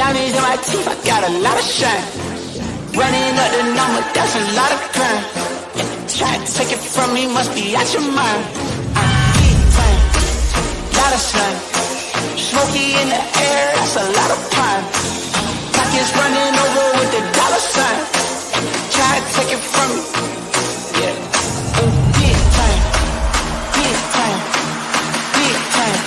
Diamonds in my teeth, I got a lot of shine. Running up the number, that's a lot of crime. Try to take it from me, must be out your mind. I'm big time, lot of sun. Smoky in the air, that's a lot of pine. Pockets running over with the dollar sign. Try to take it from me, yeah. Big time, big time, big time.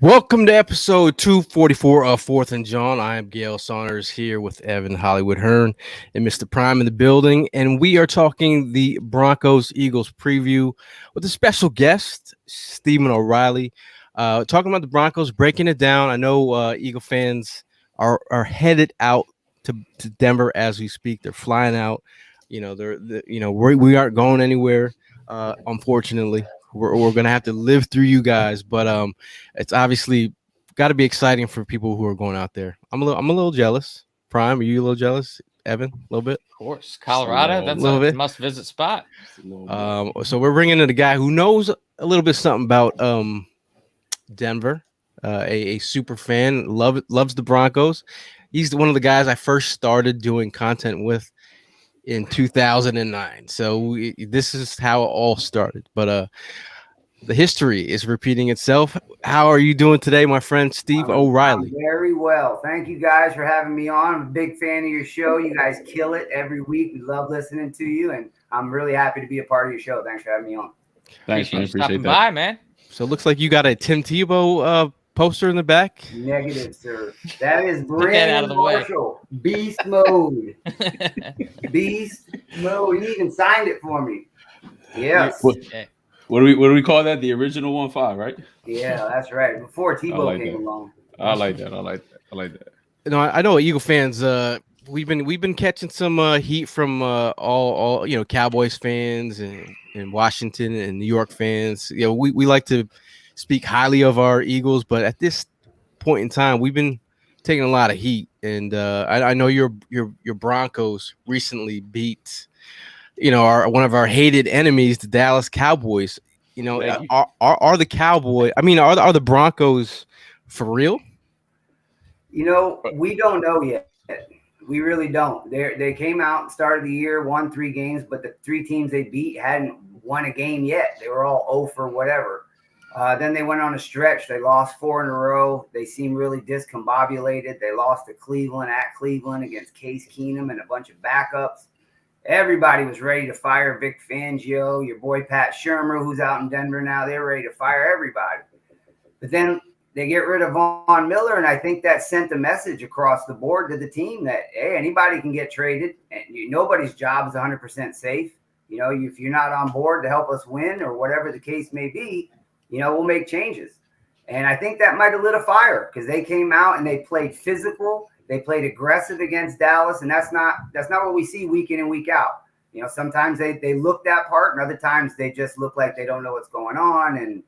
Welcome to episode 244 of Fourth and John. I am Gail Saunders here with Evan Hollywood Hearn and Mr. Prime in the building. And we are talking the Broncos-Eagles preview with a special guest, Steve Oreilly. Talking about the Broncos, breaking it down. I know Eagle fans are headed out to Denver as we speak. They're flying out. We aren't going anywhere, unfortunately. We're gonna have to live through you guys, but it's obviously got to be exciting for people who are going out there. I'm a little jealous. Prime, are you a little jealous? Evan, a little bit. Of course, Colorado. That's a must-visit spot. So we're bringing in a guy who knows a little bit something about Denver. A super fan, loves the Broncos. He's one of the guys I first started doing content with in 2009. So this is how it all started. But the history is repeating itself. How are you doing today, my friend Steve Oreilly? I'm very well. Thank you guys for having me on. I'm a big fan of your show. You guys kill it every week. We love listening to you, and I'm really happy to be a part of your show. Thanks for having me on. Thanks, man. Appreciate that. By, man. So it looks like you got a Tim Tebow poster in the back. Negative, sir. That is Brandon Marshall. Beast mode. Beast mode. He even signed it for me. Yes. What do we call that? The original 1-5, right? Yeah, that's right. Before Tebow came along. I like that. You know, I know Eagle fans. We've been catching some heat from all Cowboys fans and Washington and New York fans. You know, we like to speak highly of our Eagles, but at this point in time, we've been taking a lot of heat. And I know your Broncos recently beat, one of our hated enemies, the Dallas Cowboys. You know, are the Cowboys? I mean, are the Broncos for real? You know, we don't know yet. We really don't. They came out and started the year, won 3 games, but the 3 teams they beat hadn't won a game yet. They were all 0 for whatever. Then they went on a stretch. They lost 4 in a row. They seemed really discombobulated. They lost to Cleveland at Cleveland against Case Keenum and a bunch of backups. Everybody was ready to fire Vic Fangio, your boy Pat Shurmur, who's out in Denver now. They're ready to fire everybody. But then they get rid of Von Miller, and I think that sent a message across the board to the team that, hey, anybody can get traded, and nobody's job is 100% safe. You know, if you're not on board to help us win or whatever the case may be, we'll make changes. And I think that might have lit a fire because they came out and they played physical. They played aggressive against Dallas, and that's not what we see week in and week out. Sometimes they look that part, and other times they just look like they don't know what's going on, and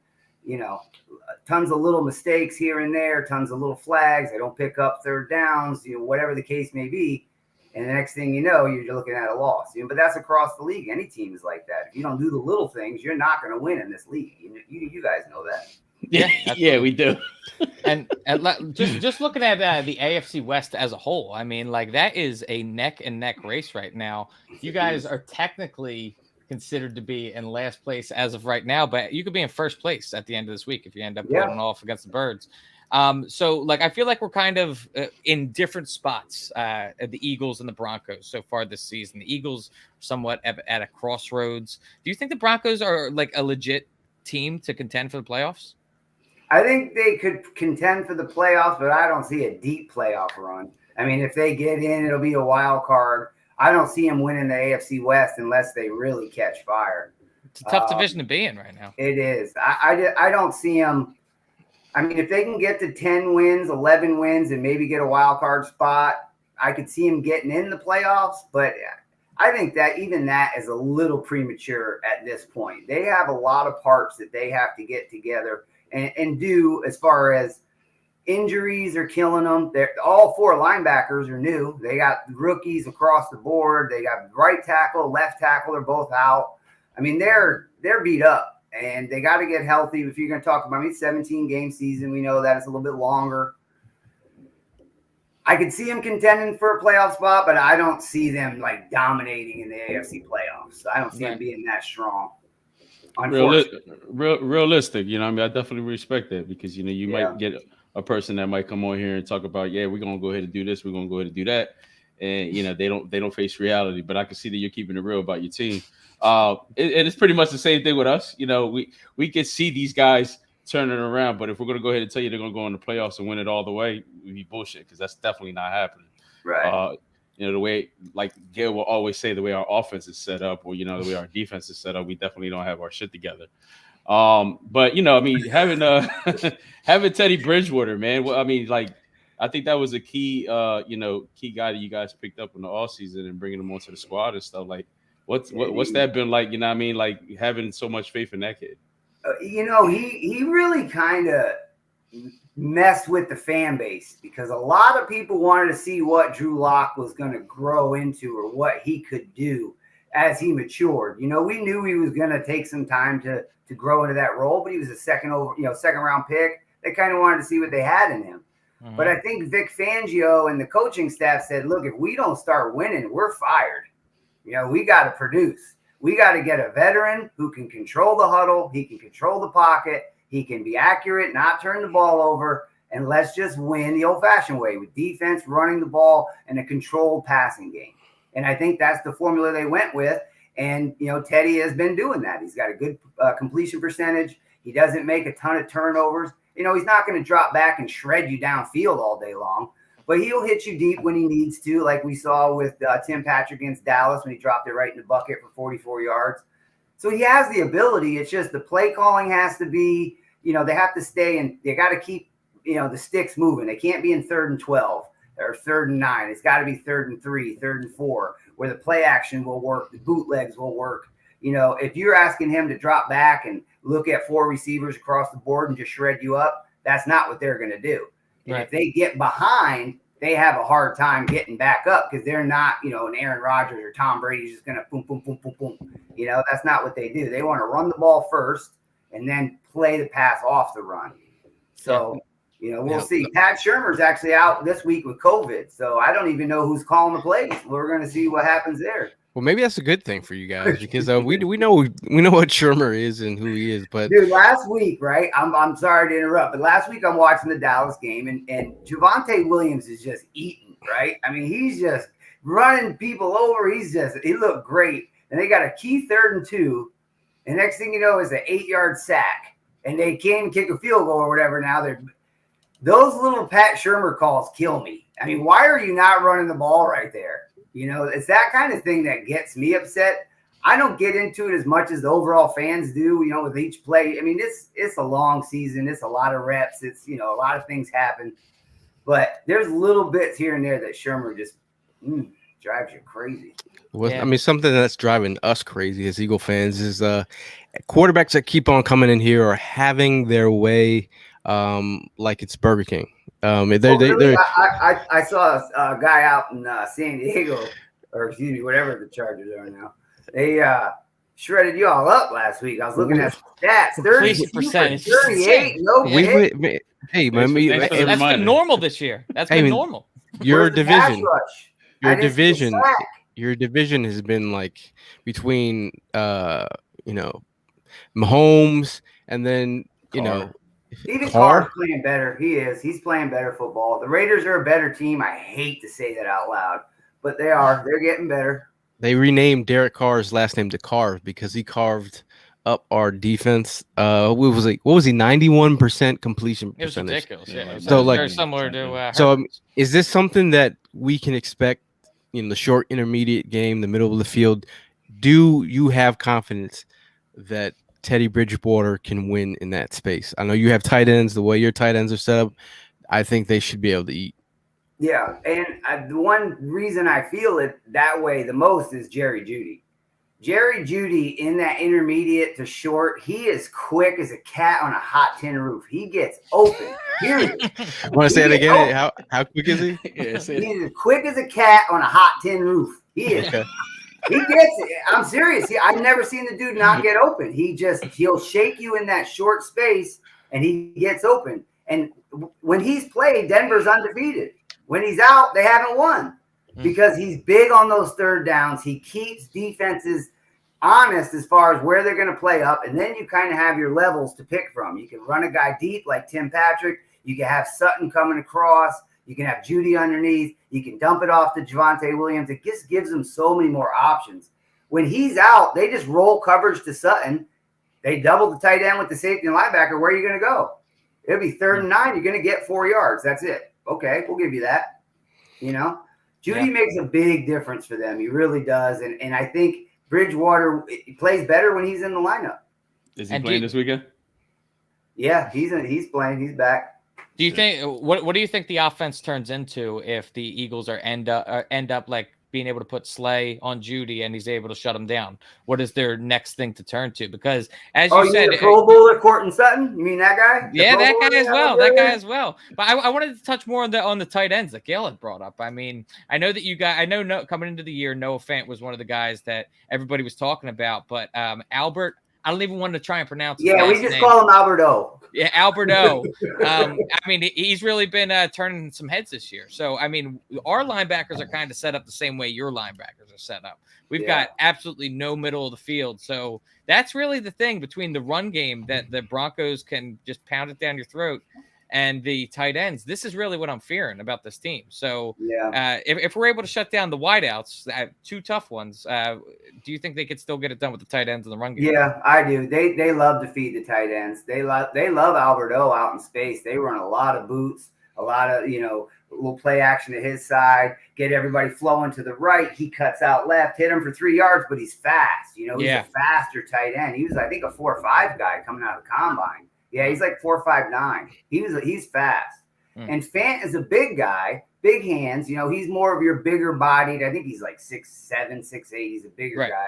tons of little mistakes here and there, tons of little flags. They don't pick up third downs, whatever the case may be. And the next thing you know, you're looking at a loss. But that's across the league. Any team is like that. If you don't do the little things, you're not going to win in this league. You guys know that. Yeah, we do. and just looking at the AFC West as a whole, I mean, like that is a neck and neck race right now. You guys are technically considered to be in last place as of right now, but you could be in first place at the end of this week if you end up going off against the Birds. So like I feel like we're kind of in different spots at the Eagles and the Broncos so far this season. The Eagles somewhat at a crossroads. Do you think the Broncos are like a legit team to contend for the playoffs? I think they could contend for the playoffs, but I don't see a deep playoff run. I mean, if they get in, it'll be a wild card. I don't see them winning the AFC West unless they really catch fire. It's a tough division to be in right now. It is. I don't see them. I mean, if they can get to 10 wins, 11 wins, and maybe get a wild card spot, I could see them getting in the playoffs. But I think that even that is a little premature at this point. They have a lot of parts that they have to get together and do as far as injuries are killing them. All 4 linebackers are new. They got rookies across the board. They got right tackle, left tackle. They're both out. I mean, they're beat up. And they got to get healthy. If you're going to talk about 17-game season, we know that it's a little bit longer. I could see them contending for a playoff spot, but I don't see them like dominating in the AFC playoffs. I don't see them being that strong. Realistic, you know. I mean, I definitely respect that because you might get a person that might come on here and talk about, we're gonna go ahead and do this, we're gonna go ahead and do that, and they don't face reality. But I can see that you're keeping it real about your team. It's pretty much the same thing with us. We can see these guys turning around, but if we're gonna go ahead and tell you they're gonna go in the playoffs and win it all the way, we'd be bullshit because that's definitely not happening. Right. The way, like Gail will always say, the way our offense is set up, or the way our defense is set up, we definitely don't have our shit together. But I mean, having having Teddy Bridgewater, man. Well, I mean, like, I think that was a key, key guy that you guys picked up in the offseason and bringing him onto the squad and stuff. Like, what's that been like? You know what I mean? Like having so much faith in that kid. He really kind of messed with the fan base because a lot of people wanted to see what Drew Lock was going to grow into or what he could do as he matured. We knew he was going to take some time to grow into that role, but he was a second round pick. They kind of wanted to see what they had in him. Mm-hmm. But I think Vic Fangio and the coaching staff said, look, if we don't start winning, we're fired. We got to produce. We got to get a veteran who can control the huddle. He can control the pocket. He can be accurate, not turn the ball over, and let's just win the old-fashioned way with defense, running the ball, and a controlled passing game. And I think that's the formula they went with. And, Teddy has been doing that. He's got a good completion percentage. He doesn't make a ton of turnovers. He's not going to drop back and shred you downfield all day long, but he'll hit you deep when he needs to, like we saw with Tim Patrick against Dallas when he dropped it right in the bucket for 44 yards. So he has the ability. It's just the play calling has to be, they have to stay and they got to keep, the sticks moving. They can't be in 3rd and 12 or 3rd and 9. It's got to be 3rd and 3, 3rd and 4, where the play action will work, the bootlegs will work. If you're asking him to drop back and look at 4 receivers across the board and just shred you up, that's not what they're going to do. And if they get behind, they have a hard time getting back up because they're not, an Aaron Rodgers or Tom Brady's just going to boom, boom, boom, boom, boom. That's not what they do. They want to run the ball first and then play the pass off the run. So, we'll see. Pat Shurmur's actually out this week with COVID, so I don't even know who's calling the plays. We're going to see what happens there. Well, maybe that's a good thing for you guys because we know what Shurmur is and who he is. But dude, last week, right? I'm sorry to interrupt, but last week I'm watching the Dallas game and Javonte Williams is just eating, right? I mean, he's just running people over. He looked great, and they got a key 3rd and 2, and next thing you know is an 8-yard sack, and they can't kick a field goal or whatever. Now those little Pat Shurmur calls kill me. I mean, why are you not running the ball right there? It's that kind of thing that gets me upset. I don't get into it as much as the overall fans do, with each play. I mean, it's a long season. It's a lot of reps. It's, a lot of things happen. But there's little bits here and there that Shurmur just drives you crazy. Well, I mean, something that's driving us crazy as Eagle fans is quarterbacks that keep on coming in here are having their way like it's Burger King. Really? I saw a guy out in San Diego, or excuse me, whatever the Chargers are now. They shredded you all up last week. I was looking at stats. 30%, 38. No hit. Hey, man, that's been normal this year. That's been normal. Your division has been like between Mahomes and then Even Carr's playing better. He is. He's playing better football. The Raiders are a better team. I hate to say that out loud, but they are. They're getting better. They renamed Derek Carr's last name to Carve because he carved up our defense. What was he? 91% completion percentage. It was ridiculous. Yeah. So very similar to. Is this something that we can expect in the short intermediate game, the middle of the field? Do you have confidence that Teddy Bridgewater can win in that space? I know you have tight ends. The way your tight ends are set up, I think they should be able to eat. Yeah, and the one reason I feel it that way the most is Jerry Jeudy. Jerry Jeudy in that intermediate to short, he is quick as a cat on a hot tin roof. He gets open, period. Want to say it again? How quick is he? He's as quick as a cat on a hot tin roof. He is. Okay. He gets it. I'm serious. I've never seen the dude not get open. He'll shake you in that short space, and he gets open. And when he's played, Denver's undefeated. When he's out, they haven't won because he's big on those third downs. He keeps defenses honest as far as where they're going to play up. And then you kind of have your levels to pick from. You can run a guy deep like Tim Patrick. You can have Sutton coming across. You can have Judy underneath. You can dump it off to Javonte Williams. It just gives them so many more options. When he's out, they just roll coverage to Sutton. They double the tight end with the safety and linebacker. Where are you going to go? It'll be 3rd and 9. You're going to get 4 yards. That's it. Okay, we'll give you that. Judy makes a big difference for them. He really does. And I think Bridgewater plays better when he's in the lineup. Is he playing this weekend? Yeah, he's playing. He's back. Do you think what do you think the offense turns into if the Eagles end up like being able to put Slay on Judy and he's able to shut him down? What is their next thing to turn to? Because as you said, Pro Bowler Courtney Sutton, you mean that guy? Yeah, that guy as well. That guy as well. But I wanted to touch more on the tight ends that Gail had brought up. I mean, I know that coming into the year, Noah Fant was one of the guys that everybody was talking about. But Albert, I don't even want to try and pronounce his we just call him Alberto. Yeah, Alberto. I mean, he's really been turning some heads this year. So, I mean, our linebackers are kind of set up the same way your linebackers are set up. We've got absolutely no middle of the field. So that's really the thing between the run game that the Broncos can just pound it down your throat and the tight ends. This is really what I'm fearing about this team. So if we're able to shut down the wideouts, 2 tough ones, do you think they could still get it done with the tight ends in the run game? Yeah, I do. They love to feed the tight ends. They love Alberto out in space. They run a lot of boots, a lot of, little play action to his side, get everybody flowing to the right. He cuts out left, hit him for 3 yards, but he's fast. He's a faster tight end. He was, I think, a 4.5 guy coming out of the combine. Yeah, he's like 4.59. He's fast. And Fant is a big guy, big hands. He's more of your bigger bodied. I think he's like 6'7", 6'8". He's a bigger guy.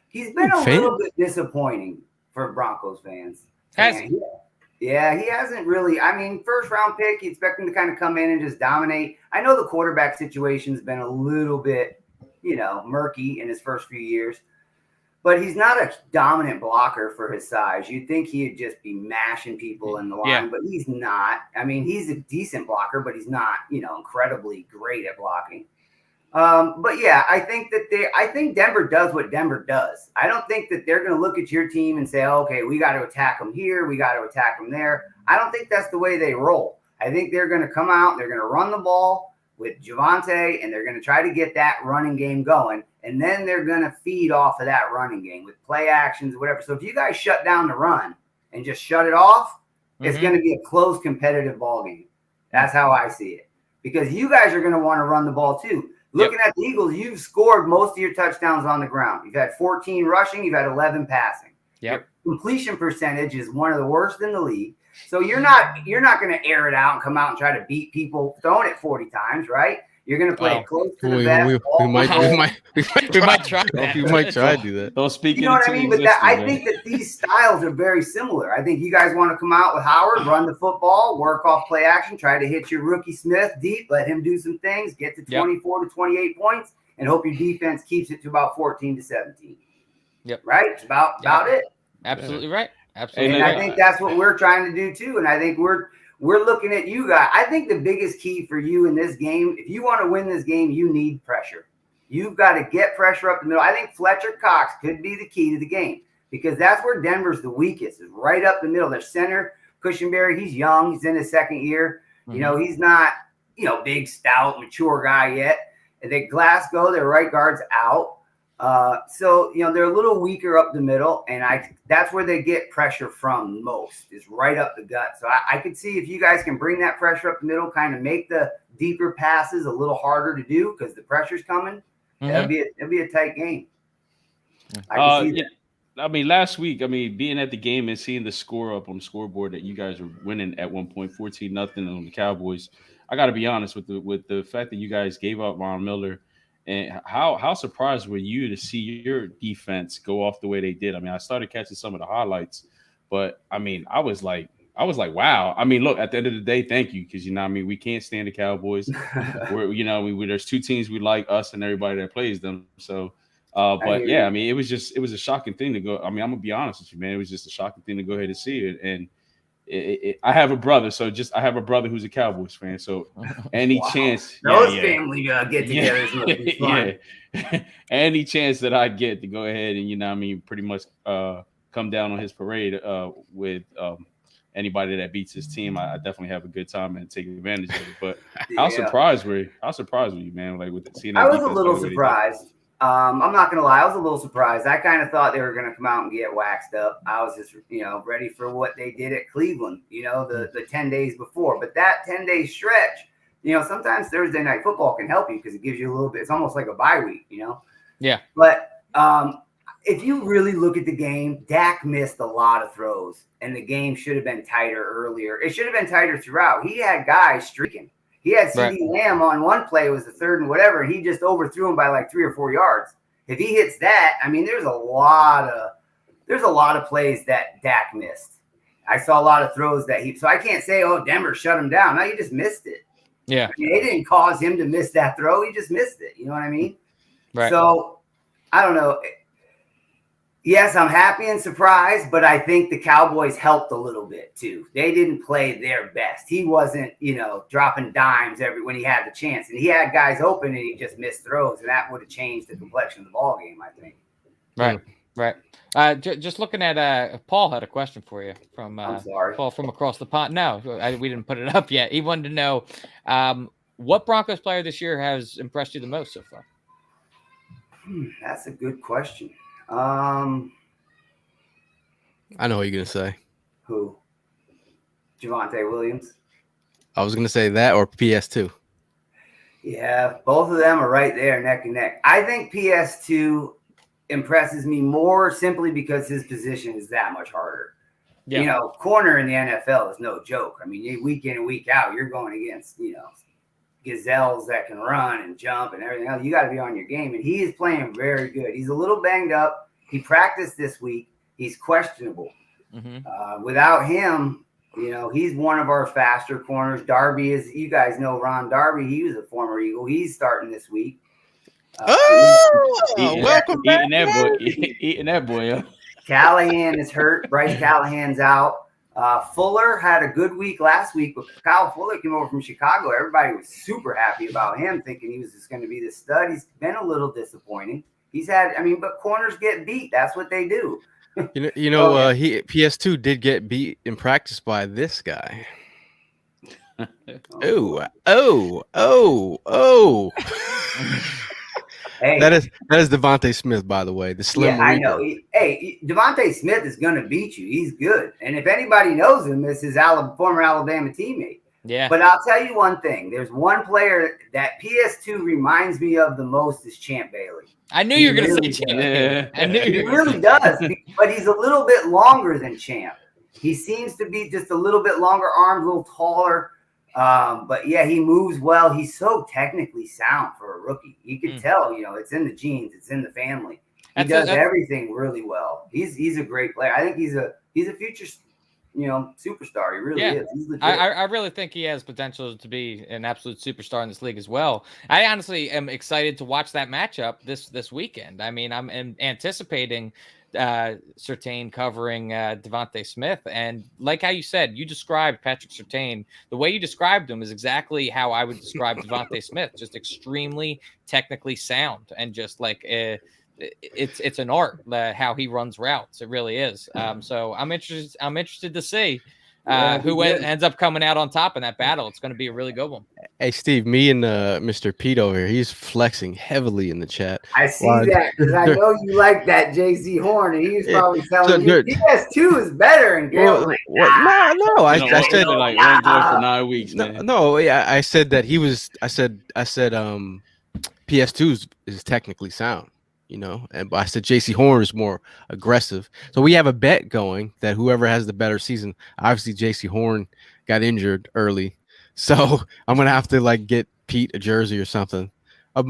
He's been a little bit disappointing for Broncos fans. Has he? Yeah, he hasn't really. I mean, 1st round pick, you expect him to kind of come in and just dominate. I know the quarterback situation's been a little bit, murky in his first few years. But he's not a dominant blocker for his size. You'd think he'd just be mashing people in the line, but he's not. I mean, he's a decent blocker, but he's not, incredibly great at blocking. But yeah, I think Denver does what Denver does. I don't think that they're going to look at your team and say, okay, we got to attack them here, we got to attack them there. I don't think that's the way they roll. I think they're going to come out, they're going to run the ball with Javonte, and they're going to try to get that running game going. And then they're going to feed off of that running game with play actions, whatever. So if you guys shut down the run and just shut it off, it's going to be a close competitive ball game. That's how I see it. Because you guys are going to want to run the ball too. Looking at the Eagles, you've scored most of your touchdowns on the ground. You've had 14 rushing. You've had 11 passing. Your completion percentage is one of the worst in the league. So you're not going to air it out and come out and try to beat people throwing it 40 times, right? You're going to play it close to the best. We might try that. We might try to do that. Don't speak. You know what I mean? But I think that these styles are very similar. I think you guys want to come out with Howard, run the football, work off play action, try to hit your rookie Smith deep, let him do some things, get to 24 to 28 points, and hope your defense keeps it to about 14 to 17. Yep. Right? It's about it. Absolutely right. Absolutely. And I think that's what we're trying to do too. And I think we're looking at you guys. I think the biggest key for you in this game, if you want to win this game, you need pressure. You've got to get pressure up the middle. I think Fletcher Cox could be the key to the game because that's where Denver's the weakest, is right up the middle. Their center, Cushenberry, he's young. He's in his 2nd year. He's not, big, stout, mature guy yet. And then Glasgow, their right guard's out. So they're a little weaker up the middle, and that's where they get pressure from most, is right up the gut. So I could see if you guys can bring that pressure up the middle, kind of make the deeper passes a little harder to do because the pressure's coming. It'll be a tight game. I can see that. I mean, last week, being at the game and seeing the score up on the scoreboard that you guys were winning at 1 point, 14-0 on the Cowboys. I got to be honest with the fact that you guys gave up Von Miller. And how surprised were you to see your defense go off the way they did? I mean, I started catching some of the highlights, but I was like, wow. I mean, look, at the end of the day, thank you, because we can't stand the Cowboys. There's 2 teams we like, us and everybody that plays them. So, but yeah, I mean, it was a shocking thing to go. I mean, I'm gonna be honest with you, man. It was just a shocking thing to go ahead and see it, and I have a brother, so I have a brother who's a Cowboys fan. So any chance, those family get-togethers must be fun. yeah, any chance that I get to go ahead and you know, what I mean, pretty much come down on his parade with anybody that beats his team, I definitely have a good time and take advantage of it. But how surprised were you, man? Like with seeing that I was a defense little play the way they did? surprised. I'm not gonna lie, I was a little surprised. I kind of thought they were gonna come out and get waxed up. I was just, ready for what they did at Cleveland, the 10 days before. But that 10-day stretch, sometimes Thursday night football can help you because it gives you a little bit. It's almost like a bye week, Yeah. But if you really look at the game, Dak missed a lot of throws, and the game should have been tighter earlier. It should have been tighter throughout. He had guys streaking. He had CeeDee Lamb on one play, it was the third and whatever, and he just overthrew him by like 3 or 4 yards. If he hits that, I mean, there's a lot of plays that Dak missed. I saw a lot of throws so I can't say, oh, Denver shut him down. No, he just missed it. Yeah. I mean, they didn't cause him to miss that throw. He just missed it. You know what I mean? Right. So I don't know. Yes, I'm happy and surprised, but I think the Cowboys helped a little bit too. They didn't play their best. He wasn't, dropping dimes when he had the chance, and he had guys open and he just missed throws, and that would have changed the complexion of the ball game, I think. Right. Just looking at Paul had a question for you from Paul from across the pond. No, we didn't put it up yet. He wanted to know what Broncos player this year has impressed you the most so far. That's a good question. I know what you're gonna say. Who? Javonte Williams. I was gonna say that or PS2. Yeah, both of them are right there, neck and neck. I think PS2 impresses me more simply because his position is that much harder. Yeah. Corner in the NFL is no joke. I mean, week in and week out, you're going against, gazelles that can run and jump and everything else. You got to be on your game, and he is playing very good. He's a little banged up. He practiced this week. He's questionable. Mm-hmm. Without him, he's one of our faster corners. Darby is, you guys know Ron Darby. He was a former Eagle. He's starting this week. Welcome back. Eating that boy up. Callahan is hurt. Bryce Callahan's out. Fuller had a good week last week, but Kyle Fuller came over from Chicago. Everybody was super happy about him, thinking he was just going to be the stud. He's been a little disappointing. But corners get beat. That's what they do. He PS2 did get beat in practice by this guy. Oh. Hey, that is Devontae Smith, by the way. The slim. Yeah, I know. Devontae Smith is going to beat you. He's good, and if anybody knows him, it's his former Alabama teammate. Yeah. But I'll tell you one thing: there's one player that PS2 reminds me of the most is Champ Bailey. I knew you were going to say Champ. Yeah. I knew he really does, but he's a little bit longer than Champ. He seems to be just a little bit longer arms, a little taller. But yeah, he moves well. He's so technically sound for a rookie. You can tell, it's in the genes, it's in the family. He does everything really well. He's a great player. I think he's a future, superstar. He really is. He's legit. I really think he has potential to be an absolute superstar in this league as well. I honestly am excited to watch that matchup this weekend. I mean, I'm anticipating Surtain covering Devontae Smith, and like how you said, you described Patrick Surtain. The way you described him is exactly how I would describe Devontae Smith. Just extremely technically sound, and just like it's an art how he runs routes. It really is. So I'm interested to see who ends up coming out on top in that battle. It's going to be a really good one. Hey, Steve, me and Mr. Pete over here, he's flexing heavily in the chat. I see that because I know you like that JC Horn, and he's probably telling me PS2 is better. And no, I said like one door for 9 weeks, man. No, I said that he was. I said PS2 is technically sound. But I said JC Horn is more aggressive. So we have a bet going that whoever has the better season, obviously JC Horn got injured early. So I'm going to have to get Pete a jersey or something. By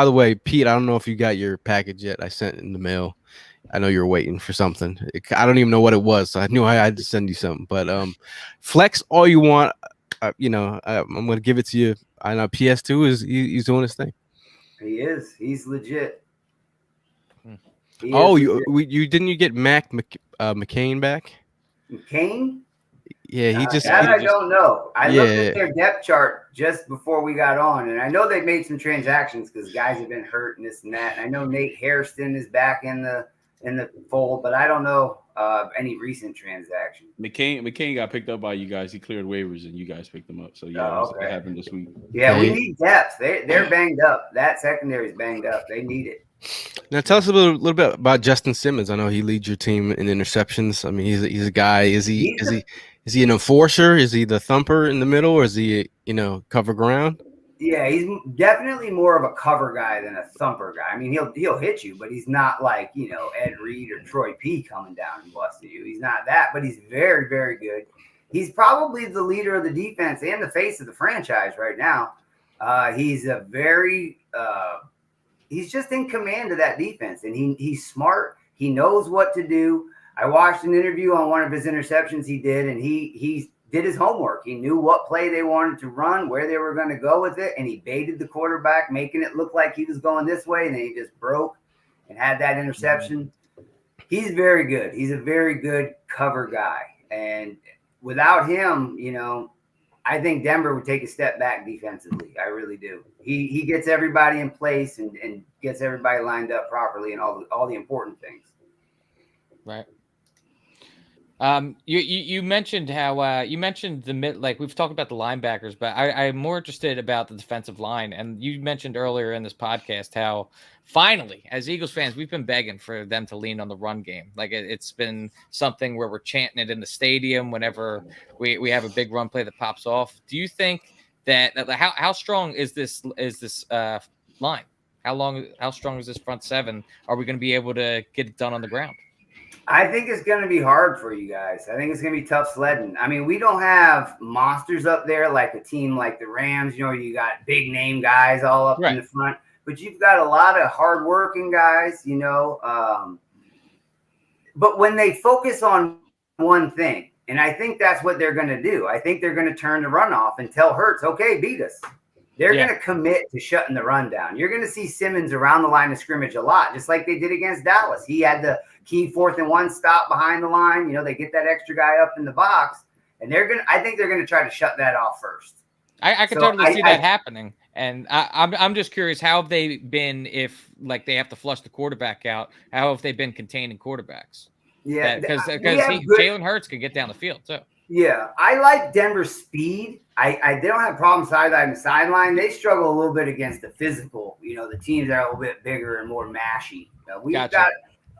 the way, Pete, I don't know if you got your package yet. I sent it in the mail. I know you're waiting for something. I don't even know what it was. So I knew I had to send you something, but flex all you want. I'm going to give it to you. I know PS2 he's doing his thing. He is. He's legit. You didn't you get Mac McCain back? McCain? Yeah, he just that I don't know. I looked Yeah. at their depth chart just before we got on, and I know they've made some transactions because guys have been hurt and this and that. And I know Nate Hairston is back in the fold, but I don't know any recent transactions. McCain got picked up by you guys. He cleared waivers, and you guys picked him up. So yeah, it happened this week. Yeah, we need depth. They're banged up. That secondary is banged up. They need it. Now tell us a little bit about Justin Simmons. I know he leads your team in interceptions. I mean, he's a guy. Is he an enforcer? Is he the thumper in the middle, or is he cover ground? Yeah, he's definitely more of a cover guy than a thumper guy. I mean, he'll hit you, but he's not like Ed Reed or Troy P coming down and busting you. He's not that, but he's very, very good. He's probably the leader of the defense and the face of the franchise right now. He's a very he's just in command of that defense, and he's smart. He knows what to do. I watched an interview on one of his interceptions he did, and he did his homework. He knew what play they wanted to run, where they were going to go with it, and he baited the quarterback, making it look like he was going this way, and then he just broke and had that interception. He's very good. He's a very good cover guy, and without him, I think Denver would take a step back defensively. I really do. He gets everybody in place and gets everybody lined up properly and all the important things. Right. You mentioned how you mentioned the mid, like we've talked about the linebackers, but I'm more interested about the defensive line. And you mentioned earlier in this podcast how finally, as Eagles fans, we've been begging for them to lean on the run game. Like it's been something where we're chanting it in the stadium whenever we have a big run play that pops off. Do you think that how strong is this line? How strong is this front seven? Are we going to be able to get it done on the ground? I think it's going to be hard for you guys. I think it's going to be tough sledding. I mean, we don't have monsters up there like a team like the Rams. You got big name guys all up in the front, but you've got a lot of hardworking guys, But when they focus on one thing, and I think that's what they're going to do. I think they're going to turn the run off and tell Hurts, okay, beat us. They're going to commit to shutting the run down. You're going to see Simmons around the line of scrimmage a lot, just like they did against Dallas. He had the key 4th and 1 stop behind the line. They get that extra guy up in the box, and I think they're going to try to shut that off first. I can totally see that happening. And I'm just curious, how have they been if they have to flush the quarterback out? How have they been containing quarterbacks? Yeah, because Jalen Hurts can get down the field too. Yeah, I like Denver's speed. They don't have problems sideline to sideline. They struggle a little bit against the physical. The teams that are a little bit bigger and more mashy. We've got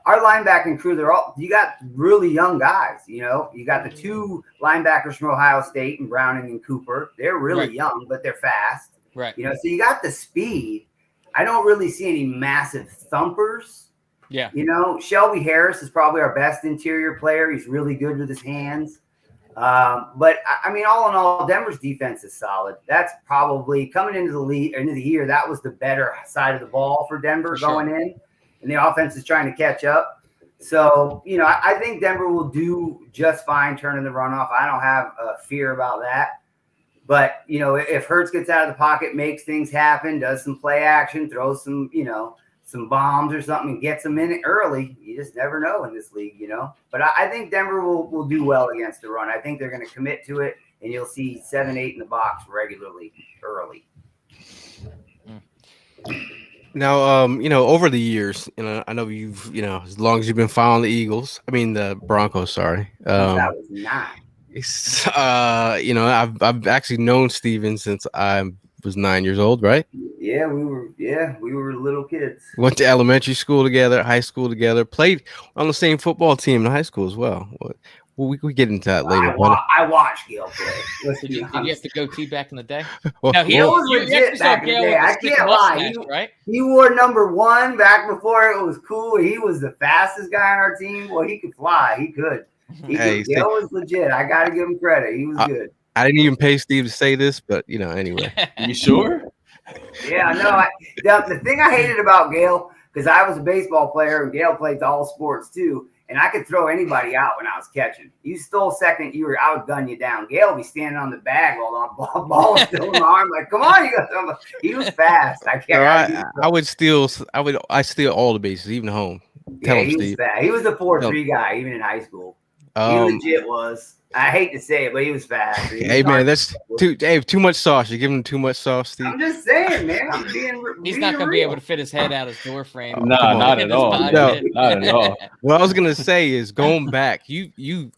our linebacking crew. You got really young guys. You got the 2 linebackers from Ohio State and Browning and Cooper. They're really young, but they're fast. Right. So you got the speed. I don't really see any massive thumpers. Yeah. Shelby Harris is probably our best interior player. He's really good with his hands. But I mean, all in all, Denver's defense is solid. That's probably coming into the year. That was the better side of the ball for Denver going in, and the offense is trying to catch up. So, I think Denver will do just fine turning the run off. I don't have a fear about that. But, if Hurts gets out of the pocket, makes things happen, does some play action, throws some, some bombs or something and gets them in it early, you just never know in this league, But I think Denver will do well against the run. I think they're going to commit to it, and you'll see 7-8 in the box regularly early. Now, over the years, I know you've, as long as you've been following the Broncos, sorry. That was 9. I've actually known Steven since I was 9 years old, right? Yeah, we were little kids. Went to elementary school together, high school together, played on the same football team in high school as well. We get into that later. I watched Gail play. Did you have to goatee back in the day? Well, Gail was legit back in the day. I can't lie. Right? He wore number 1 back before it was cool. He was the fastest guy on our team. Well, he could fly. He could. Gail was legit. I got to give him credit. He was good. I didn't even pay Steve to say this, but anyway. You sure? Yeah, no. The thing I hated about Gail, because I was a baseball player and Gail played all sports too, and I could throw anybody out when I was catching. You stole second, I would gun you down. Gail would be standing on the bag while the ball was still in my arm, like, come on, you got something. He was fast. I steal all the bases, even home. Tell him, he Steve. was fast. He was a 4-3 guy, even in high school. He legit was. I hate to say it, but he was fast. Hey man, that's too much sauce. You're giving him too much sauce, Steve. I'm just saying, man. I'm being He's being not going to be real. able to fit his head out his door frame. Come Nah, on. not at all. No. Not at all. What I was gonna say is going back. You've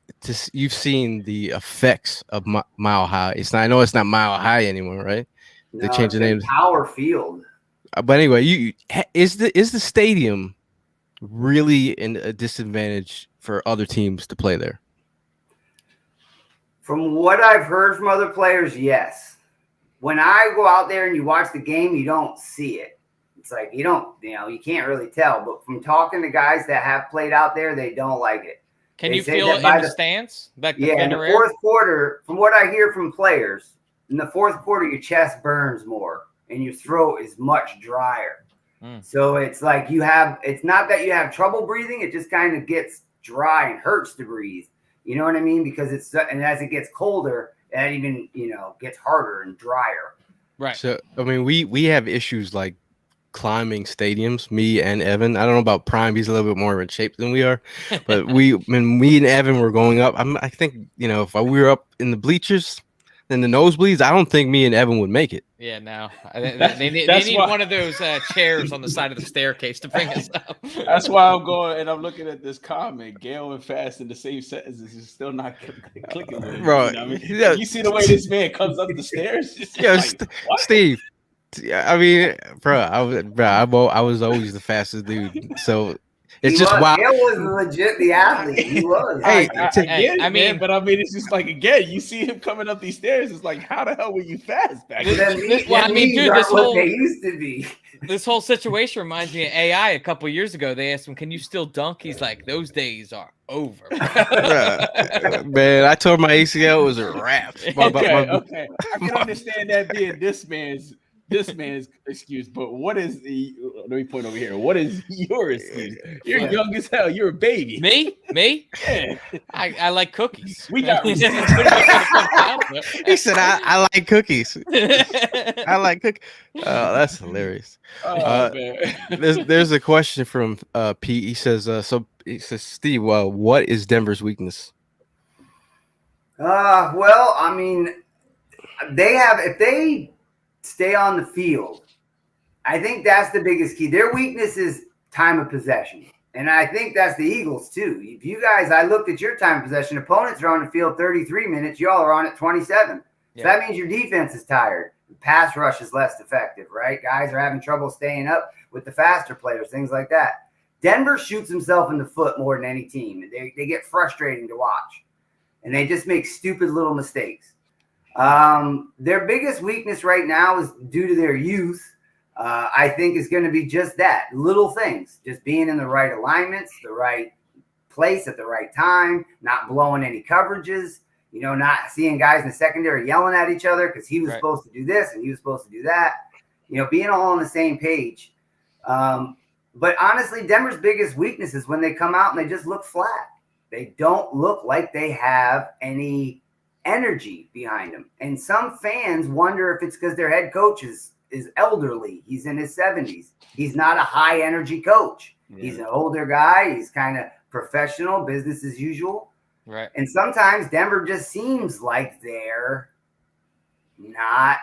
seen the effects of Mile High. I know it's not Mile High anymore, right? They No, changed the it's name. Power Field. But anyway, is the stadium really in a disadvantage for other teams to play there? From what I've heard from other players, yes. When I go out there and you watch the game, you don't see it. It's like you can't really tell. But from talking to guys that have played out there, they don't like it. Can They you say feel that it by in the the- stands? Like the Yeah, in the thinner air? fourth quarter, from what I hear from players, in the fourth quarter, your chest burns more and your throat is much drier. So it's like it's not that you have trouble breathing, it just kind of gets dry and hurts to breathe. You know what I mean? Because and as it gets colder, that even, gets harder and drier. Right. So I mean, we have issues like climbing stadiums. Me and Evan. I don't know about Prime. He's a little bit more in shape than we are, but when me and Evan were going up, I think if we were up in the bleachers, then the nosebleeds, I don't think me and Evan would make it. Yeah, no. They need one of those chairs on the side of the staircase to bring us up. That's why I'm going and I'm looking at this comment. Gail and Fast in the same sentences is still not clicking with it. Bro, You know what I mean? You see the way this man comes up the stairs? It's Yeah, like, what? Steve. I mean, I was always the fastest dude. So it's just wild. Gail was legit the athlete. He was. Hey, I mean, but it's just like, again, you see him coming up these stairs. It's like, how the hell were you fast back then? Dude, this what they used to be. This whole situation reminds me of AI. A couple years ago, they asked him, "Can you still dunk?" He's like, "Those days are over." Man, I tore my ACL. It was a wrap. Okay. I can understand that being this man's excuse, but what is let me point over here. What is your excuse? You're young as hell. You're a baby. Me? Yeah. I like cookies. We got He said, I like cookies. I like cookies. Oh, that's hilarious. Man. There's a question from Pete. He says, Steve, what is Denver's weakness? Well, I mean, if they stay on the field, I think that's the biggest key. Their weakness is time of possession. And I think that's the Eagles too. If you guys, I looked at your time of possession, opponents are on the field 33 minutes, y'all are on it 27. Yeah. So that means your defense is tired. The pass rush is less effective, right? Guys are having trouble staying up with the faster players, things like that. Denver shoots himself in the foot more than any team. They get frustrating to watch. And they just make stupid little mistakes. Their biggest weakness right now is due to their youth. I think is going to be just that, little things, just being in the right alignments, the right place at the right time, not blowing any coverages, not seeing guys in the secondary yelling at each other because he was supposed to do this and he was supposed to do that, being all on the same page. But honestly, Denver's biggest weakness is when they come out and they just look flat. They don't look like they have any energy behind them. And some fans wonder if it's because their head coach is elderly. He's in his 70s. He's not a high energy coach. Yeah. He's an older guy. He's kind of professional, business as usual. Right. And sometimes Denver just seems like they're not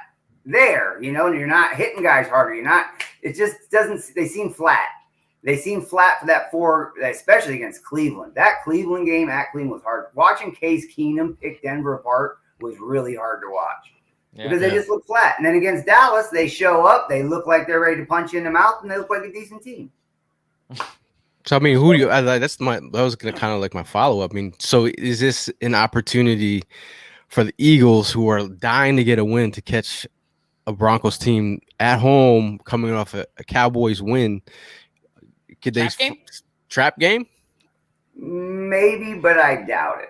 there, you're not hitting guys harder. It just doesn't, they seem flat. They seem flat for that especially against Cleveland. That Cleveland game at Cleveland was hard. Watching Case Keenum pick Denver apart was really hard to watch because they just look flat. And then against Dallas, they show up, they look like they're ready to punch you in the mouth, and they look like a decent team. So I mean, who do you? That was kind of like my follow up. I mean, so is this an opportunity for the Eagles, who are dying to get a win, to catch a Broncos team at home coming off a Cowboys win? Could they trap game? Maybe, but I doubt it.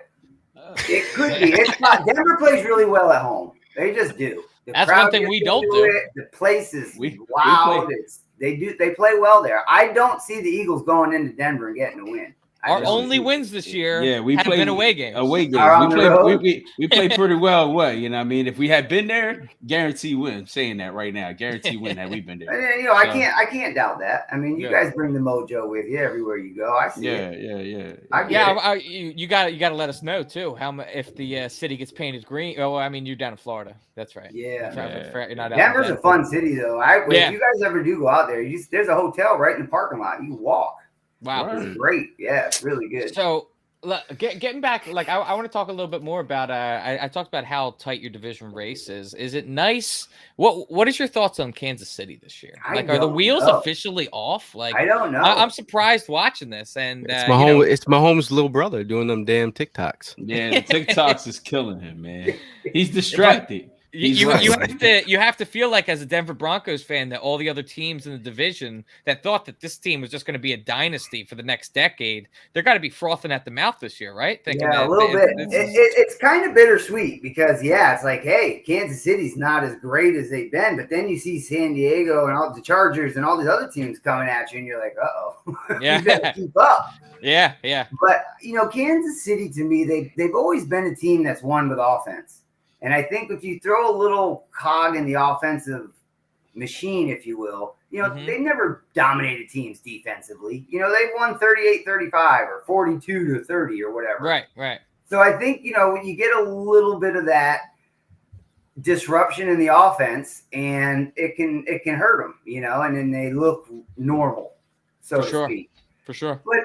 It could be. It's not. Denver plays really well at home. They just do. That's one thing we don't do. The place is wild. They play well there. I don't see the Eagles going into Denver and getting a win. Our only wins this year have been away games. Away games. We played pretty well away. You know what I mean? If we had been there, guarantee win. I'm saying that right now. Guarantee win had we been there. And, you know, I can't doubt that. I mean, you guys bring the mojo with you everywhere you go. I see it. You got to let us know too if the city gets painted green. Oh, I mean, you're down in Florida. That's right. Yeah. You're not Denver's a fun city though. If you guys ever do go out there, there's a hotel right in the parking lot. You can walk. Wow, it's great. Yeah, it's really good. So, getting back, like I want to talk a little bit more about. I talked about how tight your division race is. Is it nice? What is your thoughts on Kansas City this year? Like, are the wheels officially off? Like, I don't know. I'm surprised watching this, and it's Mahomes' little brother doing them damn TikToks. Yeah, the TikToks is killing him, man. He's distracted. You have to feel like, as a Denver Broncos fan, that all the other teams in the division that thought that this team was just going to be a dynasty for the next decade, they're got to be frothing at the mouth this year, right? Thinking a little bit. It's kind of bittersweet because it's like, hey, Kansas City's not as great as they've been, but then you see San Diego and all the Chargers and all these other teams coming at you, and you're like, uh-oh, you better keep up. Yeah. But Kansas City, to me, they've always been a team that's won with offense. And I think if you throw a little cog in the offensive machine, if you will, they've never dominated teams defensively. They've won 38-35 or 42-30 or whatever. Right. So I think, when you get a little bit of that disruption in the offense, and it can hurt them, and then they look normal, so to speak. For sure. But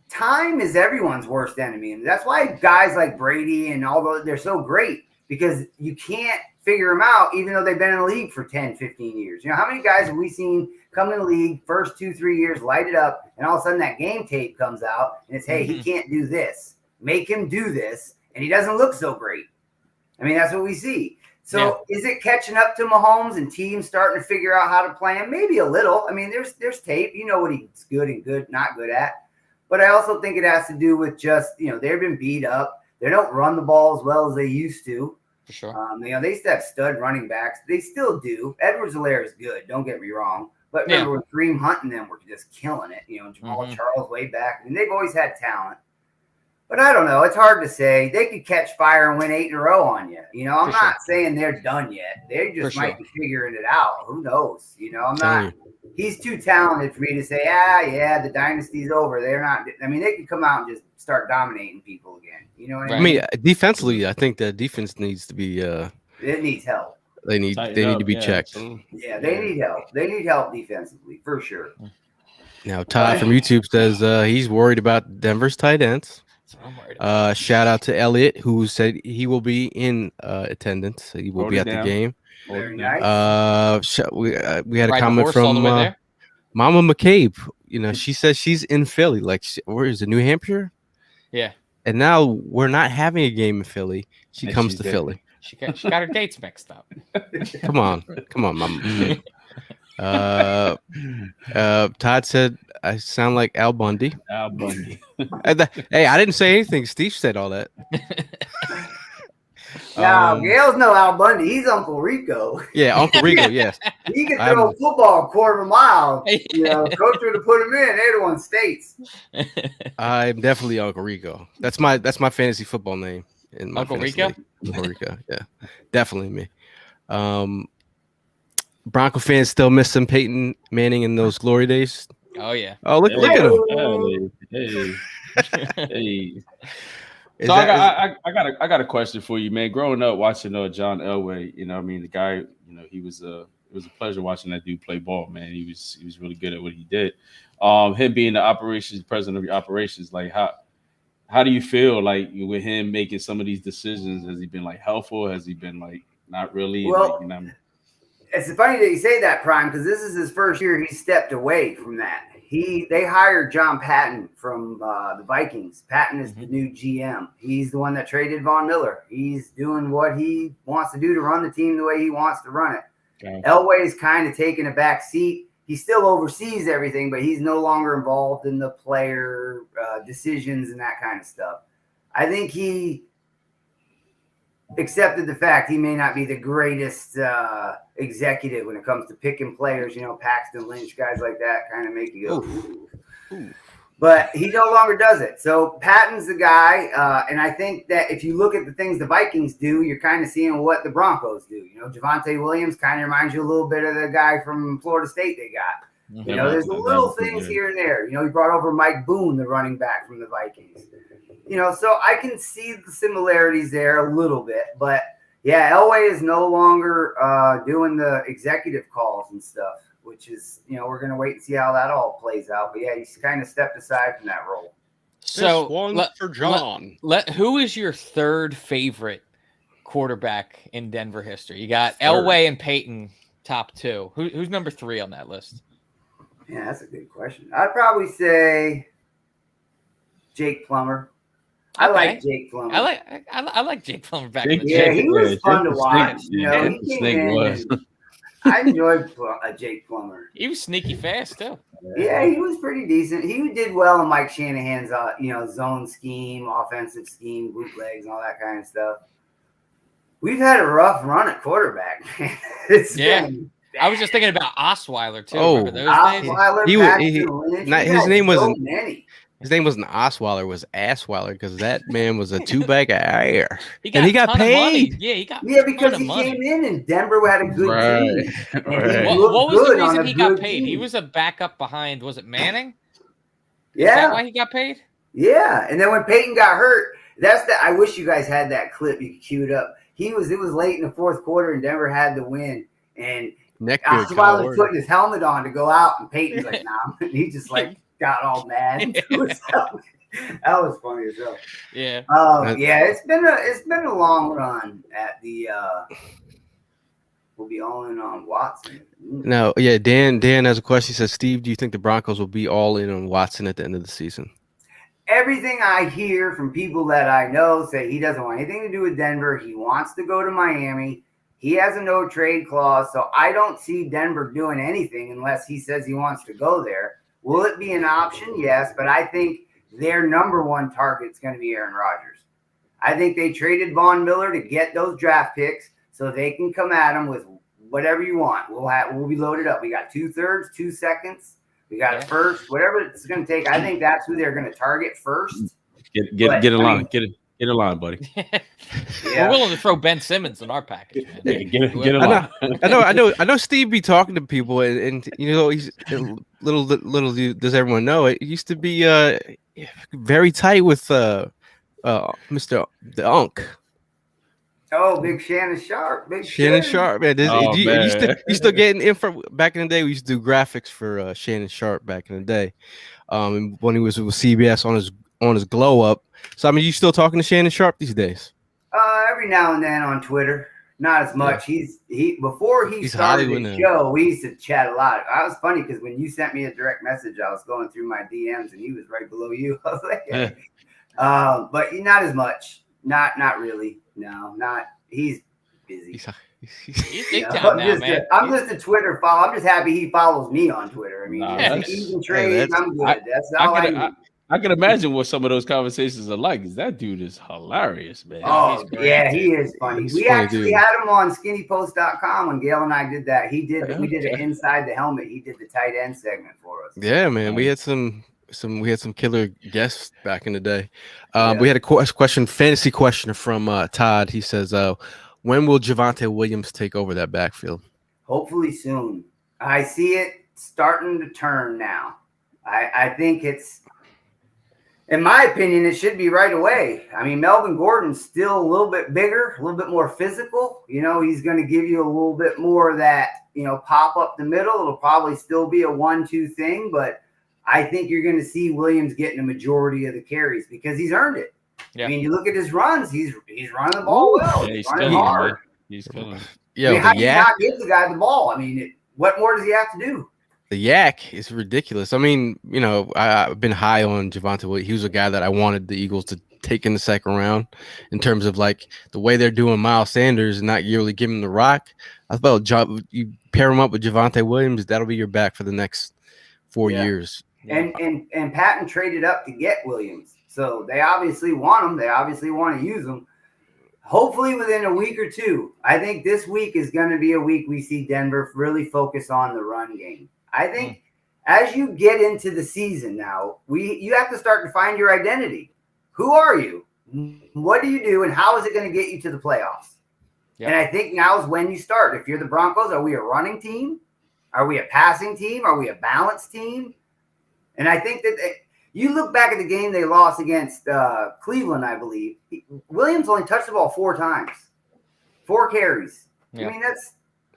time is everyone's worst enemy. And that's why guys like Brady and all those, they're so great. Because you can't figure them out, even though they've been in the league for 10, 15 years. How many guys have we seen come in the league, first 2-3 years, light it up, and all of a sudden that game tape comes out, and it's, hey, he can't do this. Make him do this, and he doesn't look so great. I mean, that's what we see. So is it catching up to Mahomes and teams starting to figure out how to play him? Maybe a little. I mean, there's tape. You know what he's good and not good at. But I also think it has to do with just, they've been beat up. They don't run the ball as well as they used to. For sure. They used to have stud running backs. They still do. Edwards-Helaire is good. Don't get me wrong. But remember, with Kareem Hunt and them were just killing it. Jamal Charles way back. I mean, they've always had talent. But I don't know. It's hard to say. They could catch fire and win 8 in a row on you. I'm not saying they're done yet. They just might be figuring it out. Who knows? I'm not. He's too talented for me to say, the dynasty's over. They're not. I mean, they could come out and just start dominating people again. You know what I mean? Defensively, I think the defense needs to be. It needs help. They need to be checked. Yeah, they need help. They need help defensively for sure. Now, Todd from YouTube says he's worried about Denver's tight ends. Shout out to Elliot, who said he will be in attendance. He will be at the game. Very nice. We had a comment from Mama McCabe. She says she's in Philly. Like, where is it? New Hampshire? Yeah. And now we're not having a game in Philly. She comes to Philly. She got her dates mixed up. Come on, Mama. Todd said I sound like Al Bundy. Hey, I didn't say anything. Steve said all that. Gail's no Al Bundy. He's Uncle Rico. Yeah, Uncle Rico. Yes, he can throw a football a quarter of a mile. Coach would have put him in. They're the one states. I'm definitely Uncle Rico. That's my fantasy football name. In my Uncle Rico. League. Uncle Rico. Yeah, definitely me. Bronco fans still missing Peyton Manning in those glory days. Oh yeah. Oh look at him. Hey. So I got a question for you, man. Growing up watching John Elway, the guy, it was a pleasure watching that dude play ball, man. He was really good at what he did. Him being the president of your operations, like how do you feel like with him making some of these decisions? Has he been like helpful? Has he been like not really? Well, it's funny that you say that, Prime, because this is his first year. He stepped away from that. They hired John Patton from the Vikings. Patton is the new GM. He's the one that traded Von Miller. He's doing what he wants to do to run the team the way he wants to run it. Okay. Elway's kind of taking a back seat. He still oversees everything, but he's no longer involved in the player decisions and that kind of stuff. I think he accepted the fact he may not be the greatest executive when it comes to picking players. Paxton Lynch, guys like that, kind of make you go. Ooh. But he no longer does it. So Patton's the guy, and I think that if you look at the things the Vikings do, you're kind of seeing what the Broncos do. You know, Javonte Williams kind of reminds you a little bit of the guy from Florida State they got. You know, there's little things here and there. You know, he brought over Mike Boone, the running back from the Vikings. You know, so I can see the similarities there a little bit. But, yeah, Elway is no longer doing the executive calls and stuff, which is, you know, we're going to wait and see how that all plays out. But, yeah, he's kind of stepped aside from that role. So this one's for John. Who is your third favorite quarterback in Denver history? You got Elway and Peyton, top two. Who's number 3 on that list? Yeah, that's a good question. I'd probably say Jake Plummer. I like Jake Plummer. I like Jake Plummer back in the day. day. He was fun to watch. You know, he came in. I enjoyed Jake Plummer. He was sneaky fast too. Yeah, he was pretty decent. He did well in Mike Shanahan's, zone scheme, offensive scheme, bootlegs, and all that kind of stuff. We've had a rough run at quarterback. I was just thinking about Osweiler too. Oh, Osweiler. His name wasn't. His name wasn't Osweiler, it was Assweiler, because that man was a 2-bag of air. He got paid. Yeah, because he came in and Denver had a good team. What was the reason he got paid? He was a backup behind, was it Manning? Yeah. Is that why he got paid? Yeah. And then when Peyton got hurt, I wish you guys had that clip. You could cue it up. It was late in the fourth quarter and Denver had to win. And Osweiler putting his helmet on to go out and Peyton's like, nah. And he just got all mad. That was funny as hell. Yeah. It's been a long run at the we'll be all in on Watson. No, yeah, Dan has a question. He says, Steve, do you think the Broncos will be all in on Watson at the end of the season? Everything I hear from people that I know say he doesn't want anything to do with Denver. He wants to go to Miami. He has a no trade clause, so I don't see Denver doing anything unless he says he wants to go there. Will it be an option? Yes, but I think their number one target is going to be Aaron Rodgers. I think they traded Von Miller to get those draft picks so they can come at him with whatever you want. We'll be loaded up. We got 2/3, 2 seconds. We got a first, whatever it's going to take. I think that's who they're going to target first. Get in line. Get in line, buddy. We're willing to throw Ben Simmons in our package. Man. Get in line. I know Steve be talking to people, and you know he's little does everyone know it. He used to be very tight with Mr. the Unk. Oh, big Shannon Sharp. Shannon Sharp, man. You still getting info back in the day? We used to do graphics for Shannon Sharp back in the day. When he was with CBS on his glow up. So I mean, you still talking to Shannon Sharp these days? Every now and then on Twitter. Not as much. Yeah. Before he started the show, we used to chat a lot. I was funny because when you sent me a direct message, I was going through my DMs and he was right below you. I was like, hey. But not as much. Not really. No, not. He's busy. He's big time now, man. I'm just a Twitter follow. I'm just happy he follows me on Twitter. I mean, he can trade. I'm good. That's all I need. I can imagine what some of those conversations are like. Because that dude is hilarious, man. Oh, yeah, he is funny. We actually had him on skinnypost.com when Gail and I did that. We did it inside the helmet. He did the tight end segment for us. Yeah, man. We had some killer guests back in the day. We had a question, fantasy question from Todd. He says, when will Javonte Williams take over that backfield? Hopefully soon. I see it starting to turn now. I think it's, in my opinion, it should be right away. I mean, Melvin Gordon's still a little bit bigger, a little bit more physical. You know, he's going to give you a little bit more of that, pop up the middle. It'll probably still be a 1-2 thing, but I think you're going to see Williams getting a majority of the carries because he's earned it. Yeah. I mean, you look at his runs; he's running the ball well. Yeah, he's running hard. He's killing it. Yeah, I mean, how do you not give the guy the ball? I mean, what more does he have to do? The yak is ridiculous. I mean, I've been high on Javonte Williams. He was a guy that I wanted the Eagles to take in the second round in terms of like the way they're doing Miles Sanders and not really giving him the rock. I thought you pair him up with Javonte Williams, that'll be your back for the next 4 years. And Patton traded up to get Williams. So they obviously want him. They obviously want to use him. Hopefully within a week or two. I think this week is going to be a week we see Denver really focus on the run game. I think as you get into the season now, you have to start to find your identity. Who are you? What do you do? And how is it going to get you to the playoffs? Yep. And I think now is when you start. If you're the Broncos, are we a running team? Are we a passing team? Are we a balanced team? And I think that you look back at the game they lost against Cleveland, I believe. Williams only touched the ball 4 times, 4 carries. Yep. I mean, that's,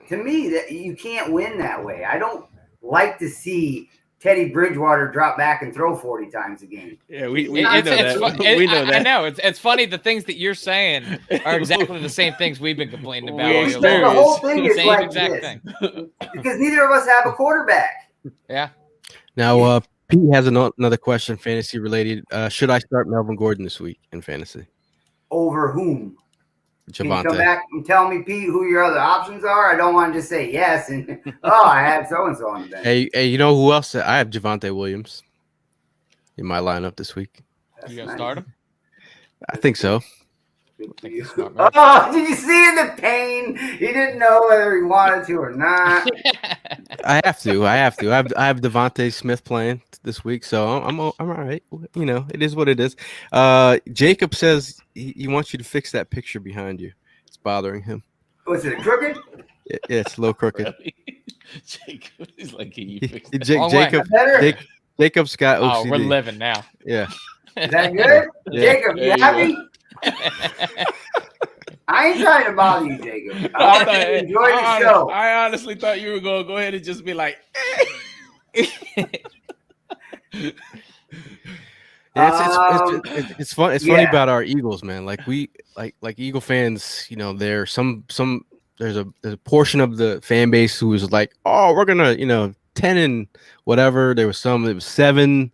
to me, that you can't win that way. I don't like to see Teddy Bridgewater drop back and throw 40 times a game. Yeah, we know that. We know that. I know. It's funny. The things that you're saying are exactly the same things we've been complaining about. The whole thing is like this. Because neither of us have a quarterback. Yeah. Now, Pete has another question, fantasy related. Should I start Melvin Gordon this week in fantasy? Over whom? Javonte. Can you come back and tell me, Pete, who your other options are? I don't want to just say yes and I had so and so on the bench. Hey, you know who else? I have Javonte Williams in my lineup this week. You gonna start him? I think so. Oh, did you see in the pain? He didn't know whether he wanted to or not. I have to. I have Devontae Smith playing this week, so I'm all right. You know, it is what it is. Jacob says he wants you to fix that picture behind you. It's bothering him. Was it crooked? Yeah, it's a little crooked. Jacob is like, can you fix that? Jacob's got OCD. Oh, we're living now. Yeah. Is that good? Yeah. Jacob, you happy? I ain't trying to bother you, Jacob. I enjoy the show. I honestly thought you were going to go ahead and just be like, it's fun. It's funny about our Eagles, man. Like Eagle fans, you know, there's a portion of the fan base who is like, oh, we're gonna, 10 and whatever. There was some that was 7.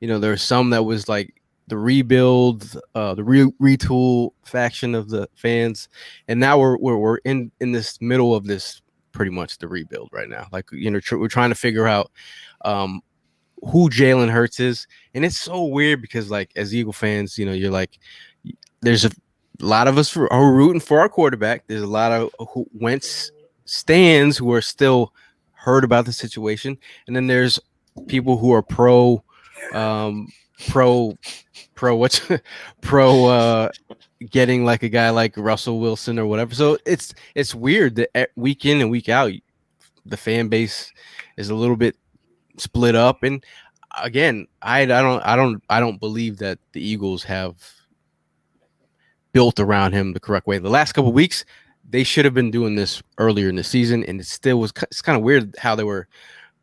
There was some that was like the rebuild, the retool faction of the fans, and now we're in this middle of this, pretty much the rebuild right now. Like, we're trying to figure out who Jalen Hurts is, and it's so weird because, like, as Eagle fans, you're like, there's a lot of us are rooting for our quarterback. There's a lot of Wentz stands who are still heard about the situation, and then there's people who are pro getting like a guy like Russell Wilson or whatever. So it's weird that week in and week out the fan base is a little bit split up. And again, I don't believe that the Eagles have built around him the correct way. The last couple of weeks, they should have been doing this earlier in the season, and it's kind of weird how they were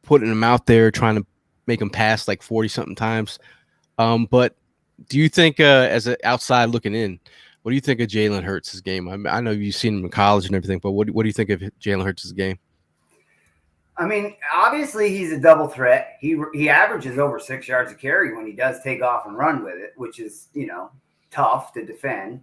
putting him out there trying to make him pass like 40 something times. But do you think, as an outside looking in, what do you think of Jalen Hurts' game? I know you've seen him in college and everything, but what do you think of Jalen Hurts' game? I mean, obviously he's a double threat. He averages over 6 yards a carry when he does take off and run with it, which is, tough to defend.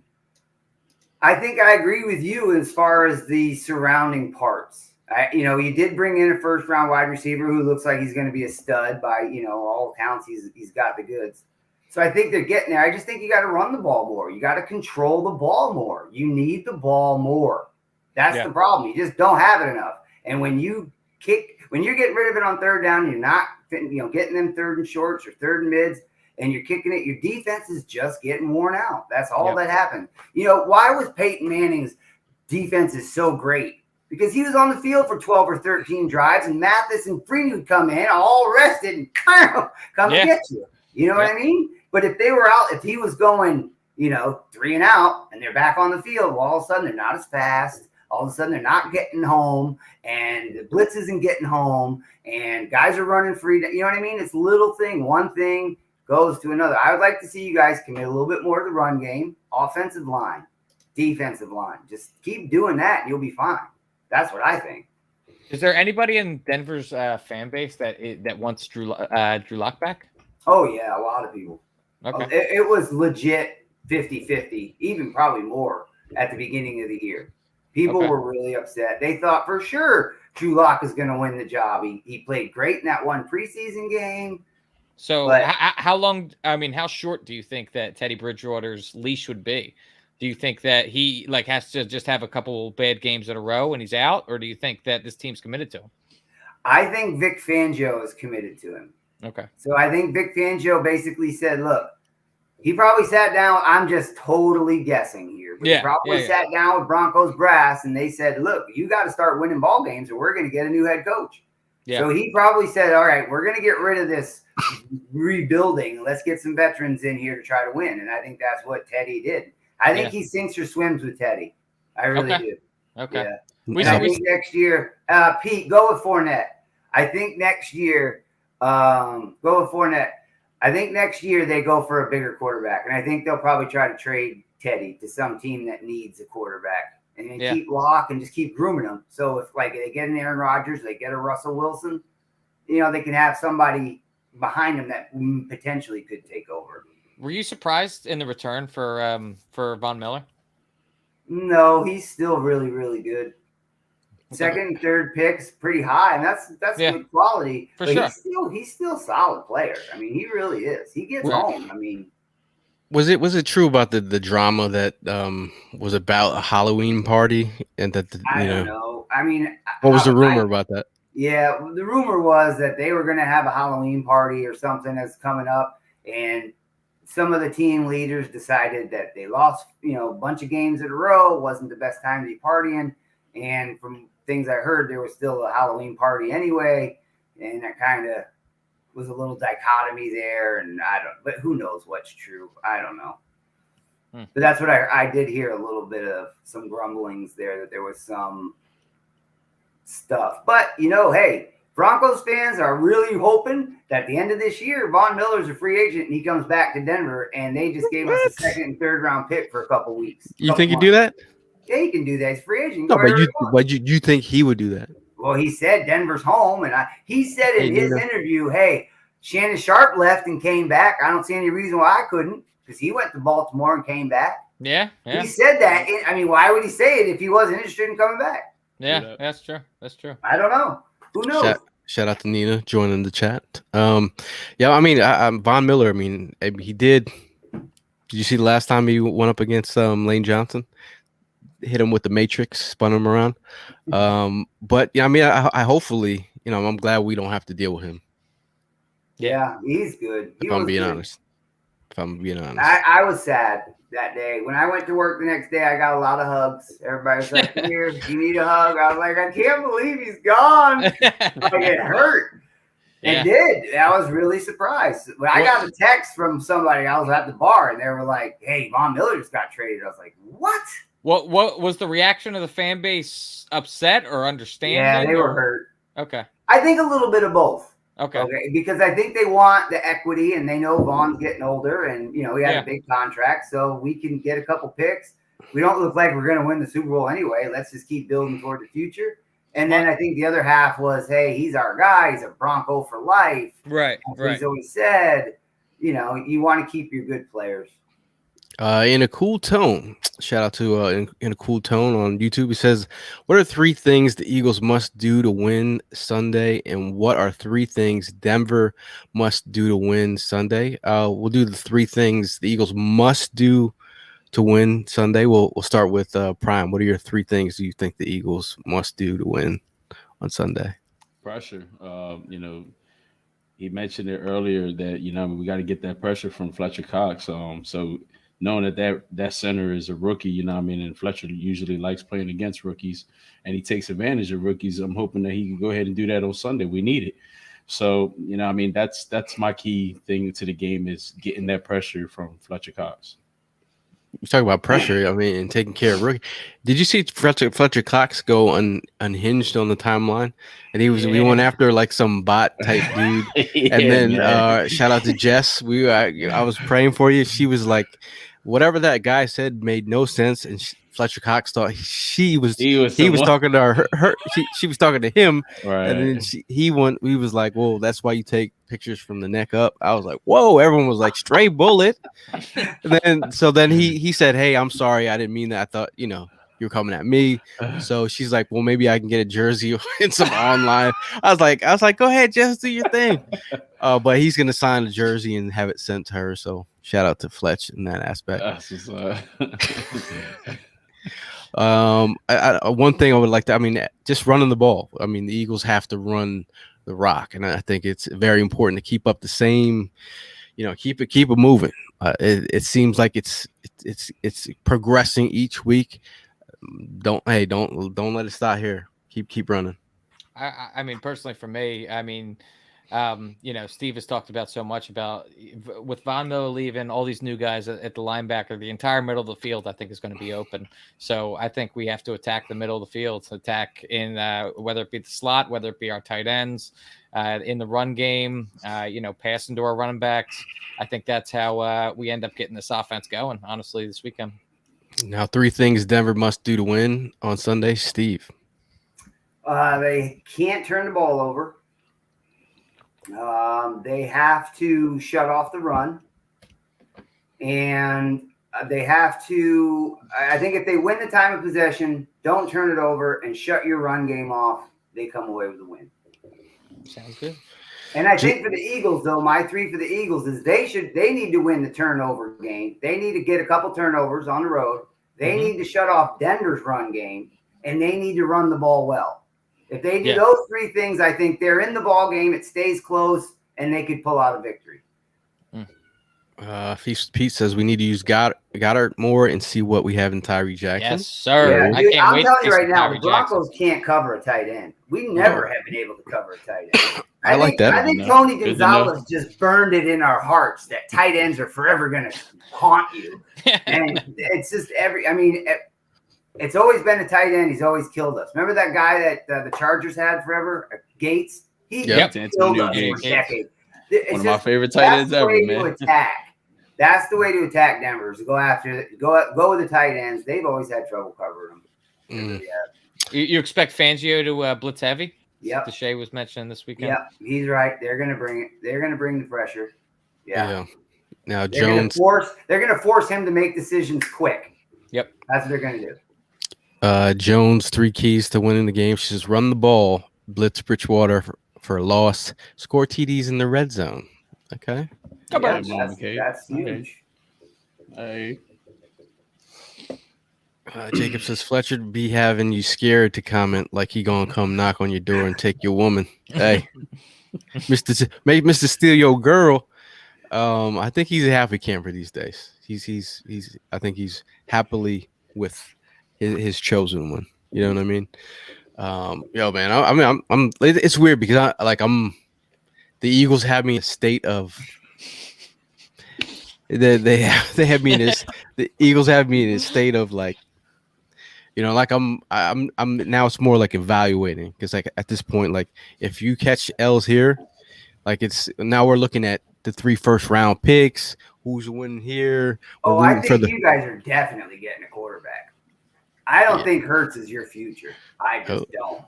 I think I agree with you as far as the surrounding parts. You did bring in a first-round wide receiver who looks like he's going to be a stud by, all accounts. He's got the goods. So I think they're getting there. I just think you got to run the ball more. You got to control the ball more. You need the ball more. That's the problem. You just don't have it enough. And when you're getting rid of it on third down, you're not, getting them third and shorts or third and mids, and you're kicking it, your defense is just getting worn out. That's all that happened. Why was Peyton Manning's defense is so great? Because he was on the field for 12 or 13 drives, and Mathis and Freeney would come in all rested and come and get you. You know what I mean? But if they were out, if he was going, 3 and out, and they're back on the field, well, all of a sudden they're not as fast. All of a sudden they're not getting home, and the blitz isn't getting home, and guys are running free. You know what I mean? It's a little thing. One thing goes to another. I would like to see you guys commit a little bit more to the run game, offensive line, defensive line. Just keep doing that, and you'll be fine. That's what I think. Is there anybody in Denver's fan base that wants Drew Lock back? Oh, yeah, a lot of people. Okay. It was legit 50-50, even probably more at the beginning of the year. People were really upset. They thought for sure Drew Lock was going to win the job. He played great in that one preseason game. So how short do you think that Teddy Bridgewater's leash would be? Do you think that he has to just have a couple bad games in a row and he's out? Or do you think that this team's committed to him? I think Vic Fangio is committed to him. Okay. So I think Vic Fangio basically said, look, he probably sat down. I'm just totally guessing here. But he probably sat down with Broncos brass and they said, look, you got to start winning ball games or we're going to get a new head coach. Yeah. So he probably said, all right, we're going to get rid of this rebuilding. Let's get some veterans in here to try to win. And I think that's what Teddy did. I think he sinks or swims with Teddy. I really do. Okay. Yeah. I think next year, Pete, go with Fournette. I think next year, go with Fournette. I think next year they go for a bigger quarterback. And I think they'll probably try to trade Teddy to some team that needs a quarterback. And then keep Locke and just keep grooming them. So if like they get an Aaron Rodgers, they get a Russell Wilson, you know, they can have somebody behind them that potentially could take over. Were you surprised in the return for Von Miller? No, he's still really, really good. Second and third picks pretty high, and that's good quality. For sure. He's still a solid player. I mean, he really is. He gets home. I mean, was it true about the drama that was about a Halloween party and that I don't know. I mean, what was the rumor about that? Yeah, the rumor was that they were going to have a Halloween party or something that's coming up, and some of the team leaders decided that they lost, a bunch of games in a row. It wasn't the best time to be partying, and from things I heard, there was still a Halloween party anyway, and that kind of was a little dichotomy there, and but who knows what's true? I don't know. But that's what I did hear a little bit of some grumblings there that there was some stuff. But, hey, Broncos fans are really hoping that at the end of this year, Von Miller's a free agent and he comes back to Denver, and they just gave us a second and third round pick for a couple weeks. You think he'd do that? Yeah, he can do that. He's free agent. No, but you think he would do that? Well, he said Denver's home, and he said in his interview, hey, Shannon Sharp left and came back. I don't see any reason why I couldn't, because he went to Baltimore and came back. Yeah. He said that. I mean, why would he say it if he wasn't interested in coming back? Yeah, that's true. I don't know. Who knows? Shout out to Nina joining the chat. Yeah, I mean, Von Miller. I mean, he did. Did you see the last time he went up against Lane Johnson? Hit him with the Matrix, spun him around. But yeah, I mean, I hopefully, I'm glad we don't have to deal with him. Yeah, he's good. If I'm being honest. I was sad that day. When I went to work the next day, I got a lot of hugs. Everybody was like, here, you need a hug? I was like, I can't believe he's gone. Like, it hurt. It did. I was really surprised. When I got a text from somebody, I was at the bar, and they were like, hey, Von Miller just got traded. I was like, what? What was the reaction of the fan base? Upset or understanding? Yeah, they were hurt. Okay. I think a little bit of both. Okay. Because I think they want the equity, and they know Vaughn's getting older, and he had a big contract, so we can get a couple picks. We don't look like we're going to win the Super Bowl anyway. Let's just keep building toward the future. And then I think the other half was, hey, he's our guy. He's a Bronco for life. Right. He's always said, you want to keep your good players. In a cool tone, shout out to in a cool tone on YouTube. He says, what are 3 things the Eagles must do to win Sunday, and what are 3 things Denver must do to win Sunday? We'll do the 3 things the Eagles must do to win Sunday. We'll start with Prime. What are your 3 things do you think the Eagles must do to win on Sunday? Pressure. He mentioned it earlier that we got to get that pressure from Fletcher Cox. So knowing that center is a rookie, and Fletcher usually likes playing against rookies, and he takes advantage of rookies. I'm hoping that he can go ahead and do that on Sunday. We need it. So, that's my key thing to the game is getting that pressure from Fletcher Cox. You talk about pressure, and taking care of rookie. Did you see Fletcher Cox go unhinged on the timeline? And we went after like some bot type dude. And then shout out to Jess. I was praying for you. She was like, whatever that guy said made no sense, and Fletcher Cox thought he was talking to her. She was talking to him, right. And then he was like, "Whoa, that's why you take pictures from the neck up." I was like, "Whoa!" Everyone was like, "Stray bullet." And then he said, "Hey, I'm sorry, I didn't mean that. I thought you're coming at me." So she's like, "Well, maybe I can get a jersey and some online." I was like, "Go ahead, just do your thing." But he's gonna sign a jersey and have it sent to her. So shout out to Fletch in that aspect. One thing I would like to, I mean, just running the ball. I mean, the Eagles have to run the rock, and I think it's very important to keep up the same, keep it moving. It seems like it's progressing each week. Don't let it stop here. Keep running. I mean, personally, for me, I mean, Steve has talked about so much about with Von Miller leaving, all these new guys at the linebacker, the entire middle of the field, I think, is going to be open. So I think we have to attack the middle of the field, to attack in whether it be the slot, whether it be our tight ends, in the run game, passing to our running backs. I think that's how we end up getting this offense going, honestly, this weekend. Now, 3 things Denver must do to win on Sunday, Steve. They can't turn the ball over. They have to shut off the run. And they have to, I think if they win the time of possession, don't turn it over, and shut your run game off, they come away with the win. Sounds good. And I think for the Eagles, though, my 3 for the Eagles is they need to win the turnover game. They need to get a couple turnovers on the road. They need to shut off Denver's run game, and they need to run the ball well. If they do those 3 things, I think they're in the ball game. It stays close, and they could pull out a victory. Pete says we need to use Goddard more and see what we have in Tyree Jackson. Yes, sir. Yeah, dude, I'm telling you right now, the Broncos can't cover a tight end. We never have been able to cover a tight end. I like that. I think Tony Gonzalez just burned it in our hearts that tight ends are forever going to haunt you. And it's just it's always been a tight end. He's always killed us. Remember that guy that the Chargers had forever, Gates? He killed us for decades. One of my favorite tight ends ever, man. That's the way to attack Denver, is to go with the tight ends. They've always had trouble covering them. You expect Fangio to blitz heavy? Yep. Deshae was mentioning this weekend. Yep, he's right. They're going to bring it. They're going to bring the pressure. Yeah. Now they're Jones, they're going to force him to make decisions quick. Yep. That's what they're going to do. Jones, 3 keys to winning the game. She says run the ball, blitz Bridgewater for a loss, score TDs in the red zone. Okay. That's huge. Hey. Jacob says Fletcher be having you scared to comment like he gonna come knock on your door and take your woman. Hey, Mr. Steal Your Girl. I think he's a happy camper these days. He's I think he's happily with his chosen one. You know what I mean? Man. I'm it's weird because the Eagles have me in a state of. They have me in this. The Eagles have me in a state of I'm now. It's more like evaluating, because at this point, if you catch L's here, it's now we're looking at the 3 first-round picks. Who's winning here? I think you guys are definitely getting a quarterback. I don't think Hurts is your future. I just don't.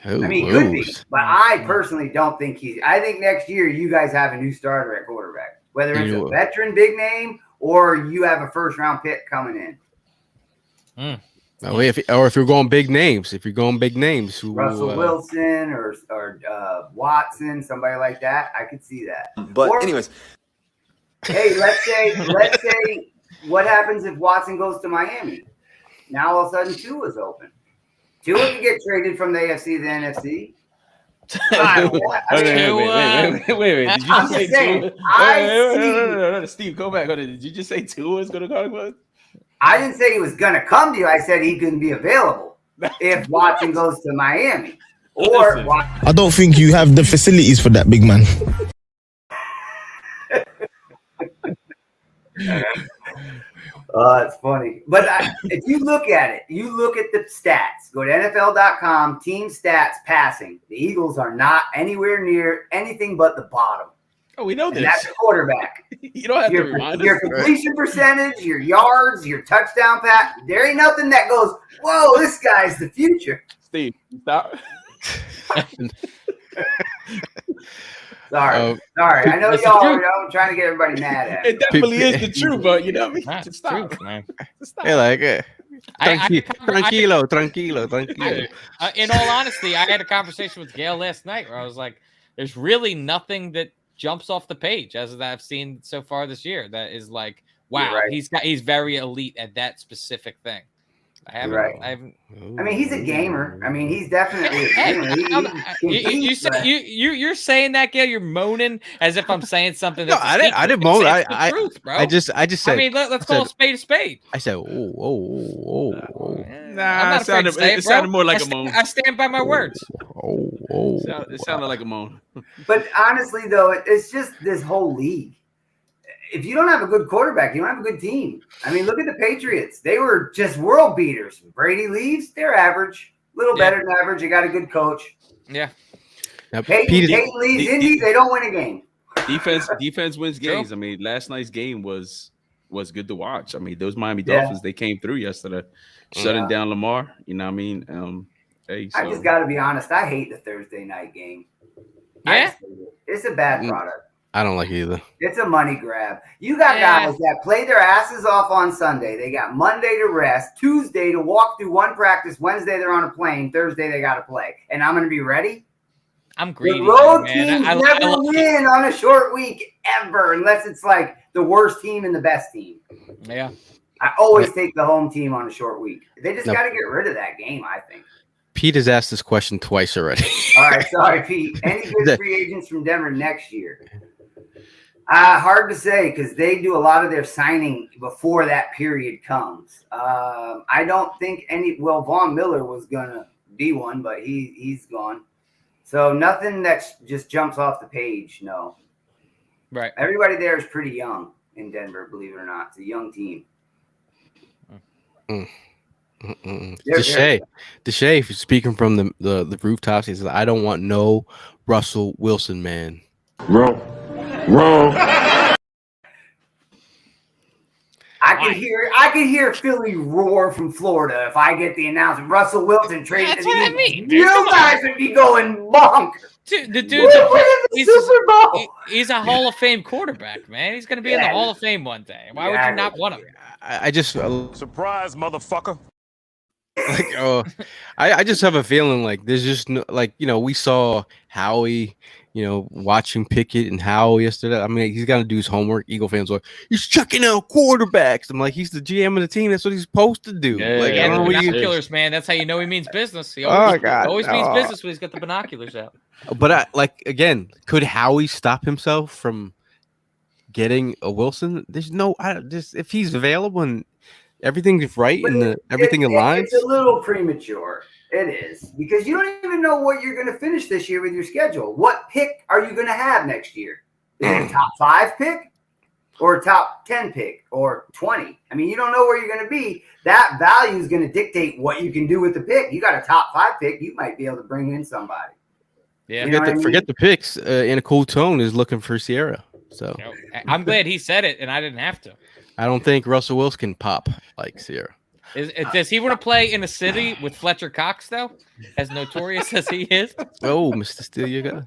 I mean, he could be, but I personally don't think I think next year you guys have a new starter at quarterback. Whether it's a veteran big name or you have a first-round pick coming in. If you're going big names, Russell Wilson or Watson, somebody like that, I could see that. But anyways, hey, let's say what happens if Watson goes to Miami? Now all of a sudden Tua's open. Tua can get traded from the AFC to the NFC. Wait. Did you just say Tua? Steve, go back. Did you just say Tua is going to come? I didn't say he was going to come to you. I said he couldn't be available if Watson goes to Miami. I don't think you have the facilities for that, big man. It's funny. But if you look at it, you look at the stats. Go to NFL.com, team stats, passing. The Eagles are not anywhere near anything but the bottom. Oh, we know this. And that's the quarterback. You don't have to remind us. Your completion percentage, your yards, your touchdown pass. There ain't nothing that goes, whoa, this guy's the future. Steve, stop. Sorry. I know y'all are trying to get everybody mad at it. It definitely is the truth, but you know what I mean? Just stop. Truth, man. Stop. Tranquilo. In all honesty, I had a conversation with Gail last night where I was like, there's really nothing that jumps off the page as I've seen so far this year that is like, wow, right. he's very elite at that specific thing. I haven't. Right. I haven't. I mean, he's a gamer. I mean, he's definitely a Hey, gamer. He can compete, but- you're saying that, Gail. You're moaning as if I'm saying something No, that's I didn't moan. It's the truth, bro. I just said. I mean, let's call a spade a spade. I said, oh. I'm Nah, not afraid to say it sounded more like a moan. I stand by my words. It sounded like a moan. But honestly, though, it's just this whole league. If you don't have a good quarterback, you don't have a good team. I mean, look at the Patriots. They were just world beaters. Brady leaves, they're average, a little better than average. They got a good coach. Yeah. Now, Peyton leaves Indy, they don't win a game. Defense wins games. True. I mean, last night's game was good to watch. I mean, those Miami Dolphins, they came through yesterday, shutting down Lamar. You know what I mean? I just got to be honest. I hate the Thursday night game. Yeah? It's a bad product. I don't like it either. It's a money grab. You got guys that play their asses off on Sunday. They got Monday to rest, Tuesday to walk through one practice, Wednesday they're on a plane, Thursday they got to play. And I'm going to be ready? I'm greedy. The road man. teams never win on a short week ever unless it's like the worst team and the best team. Yeah. I always take the home team on a short week. They just got to get rid of that game, I think. Pete has asked this question twice already. All right, sorry, Pete. Any good free agents from Denver next year? Hard to say because they do a lot of their signing before that period comes. I don't think Von Miller was going to be one, but he's gone. So nothing that just jumps off the page, no. Right. Everybody there is pretty young in Denver, believe it or not. It's a young team. Deshae, speaking from the rooftops, he says, I don't want no Russell Wilson, man. Wrong. I could hear Philly roar from Florida if I get the announcement. Russell Wilson traded. That's what I mean. You guys would be going bonkers. Dude, the dude's Super Bowl. He's a Hall of Fame quarterback, man. He's going to be in the Hall of Fame one day. Why would you not want him? I just Surprise, motherfucker. like I just have a feeling like there's just no, like, you know, we saw Howie, you know, watching Pickett and Howie yesterday. I mean, he's got to do his homework. Eagle fans are like, he's checking out quarterbacks. I'm like, he's the GM of the team. That's what he's supposed to do. Yeah, like, Yeah, I don't the know what you, binoculars, man. That's how you know he means business. He God, always means no. business when he's got the binoculars out. but again, could Howie stop himself from getting a Wilson? There's no, if he's available and everything's right and everything aligns. It's a little premature. It is because you don't even know what you're going to finish this year with your schedule. What pick are you going to have next year? Is it a top 5 pick or a top 10 pick or 20? I mean, you don't know where you're going to be. That value is going to dictate what you can do with the pick. You got a top 5 pick, you might be able to bring in somebody. Yeah, Forget the picks. In a cool tone is looking for Sierra. So I'm glad he said it and I didn't have to. I don't think Russell Wilson can pop like Sierra. Does he want to play in a city with Fletcher Cox, though? As notorious as he is? Oh, Mr. Steele, you got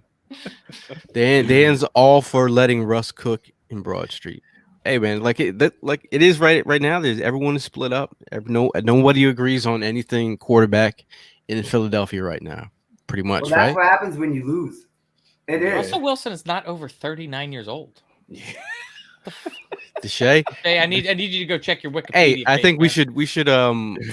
Dan's all for letting Russ cook in Broad Street. Hey, man, it is right now. Everyone is split up. Nobody agrees on anything quarterback in Philadelphia right now. Pretty much, Well, that's right? what happens when you lose. It is. Russell Wilson is not over 39 years old. Deshae. Hey, I need you to go check your Wikipedia. Hey, I page, think man. we should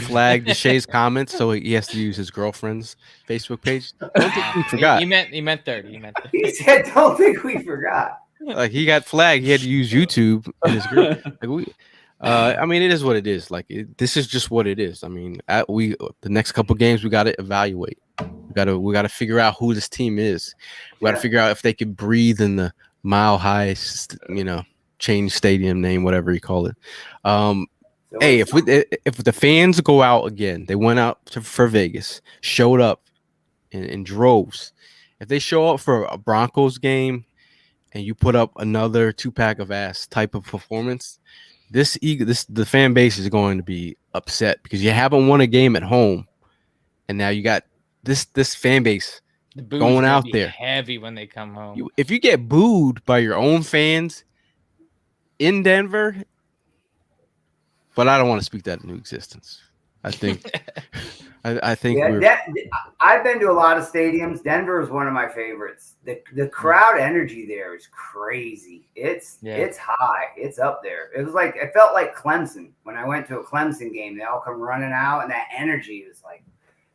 flag Deshae's comments so he has to use his girlfriend's Facebook page. Don't think we forgot. He meant 30. He meant 30. He said, "Don't think we forgot." Like he got flagged. He had to use YouTube in his group. I mean, it is what it is. Like this is just what it is. I mean, the next couple games we got to evaluate. We got to figure out who this team is. We got to figure out if they could breathe in the Mile High, change stadium name, whatever you call it. Hey, if the fans go out again, they went out for Vegas, showed up in droves. If they show up for a Broncos game and you put up another 2-pack of ass type of performance, the fan base is going to be upset because you haven't won a game at home, and now you got this fan base The boo's going gonna out be there. heavy when they come home. If you get booed by your own fans in Denver, but I don't want to speak that into existence. I think. I think I've been to a lot of stadiums. Denver is one of my favorites. The crowd energy there is crazy. It's high. It's up there. It felt like Clemson when I went to a Clemson game. They all come running out, and that energy is like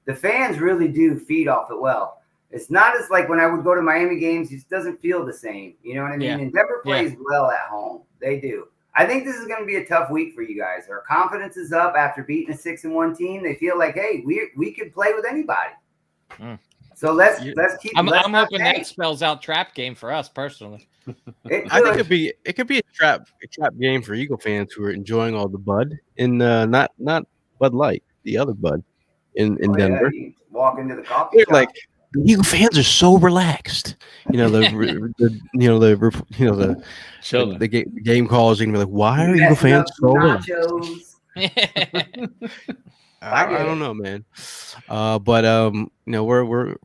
the fans really do feed off it well. It's not as like when I would go to Miami games. It just doesn't feel the same. You know what I mean? Yeah. And Denver plays well at home. They do. I think this is going to be a tough week for you guys. Our confidence is up after beating a 6-1 team. They feel like, hey, we can play with anybody. So let's keep. I'm hoping that spells out trap game for us personally. I think it could be a trap game for Eagle fans who are enjoying all the Bud in not Bud Light, the other Bud in Denver. Yeah, you walk into the coffee They're shop. like, the Eagle fans are so relaxed. The game callers are gonna be like, why are Eagle fans so relaxed? I don't know, man. We're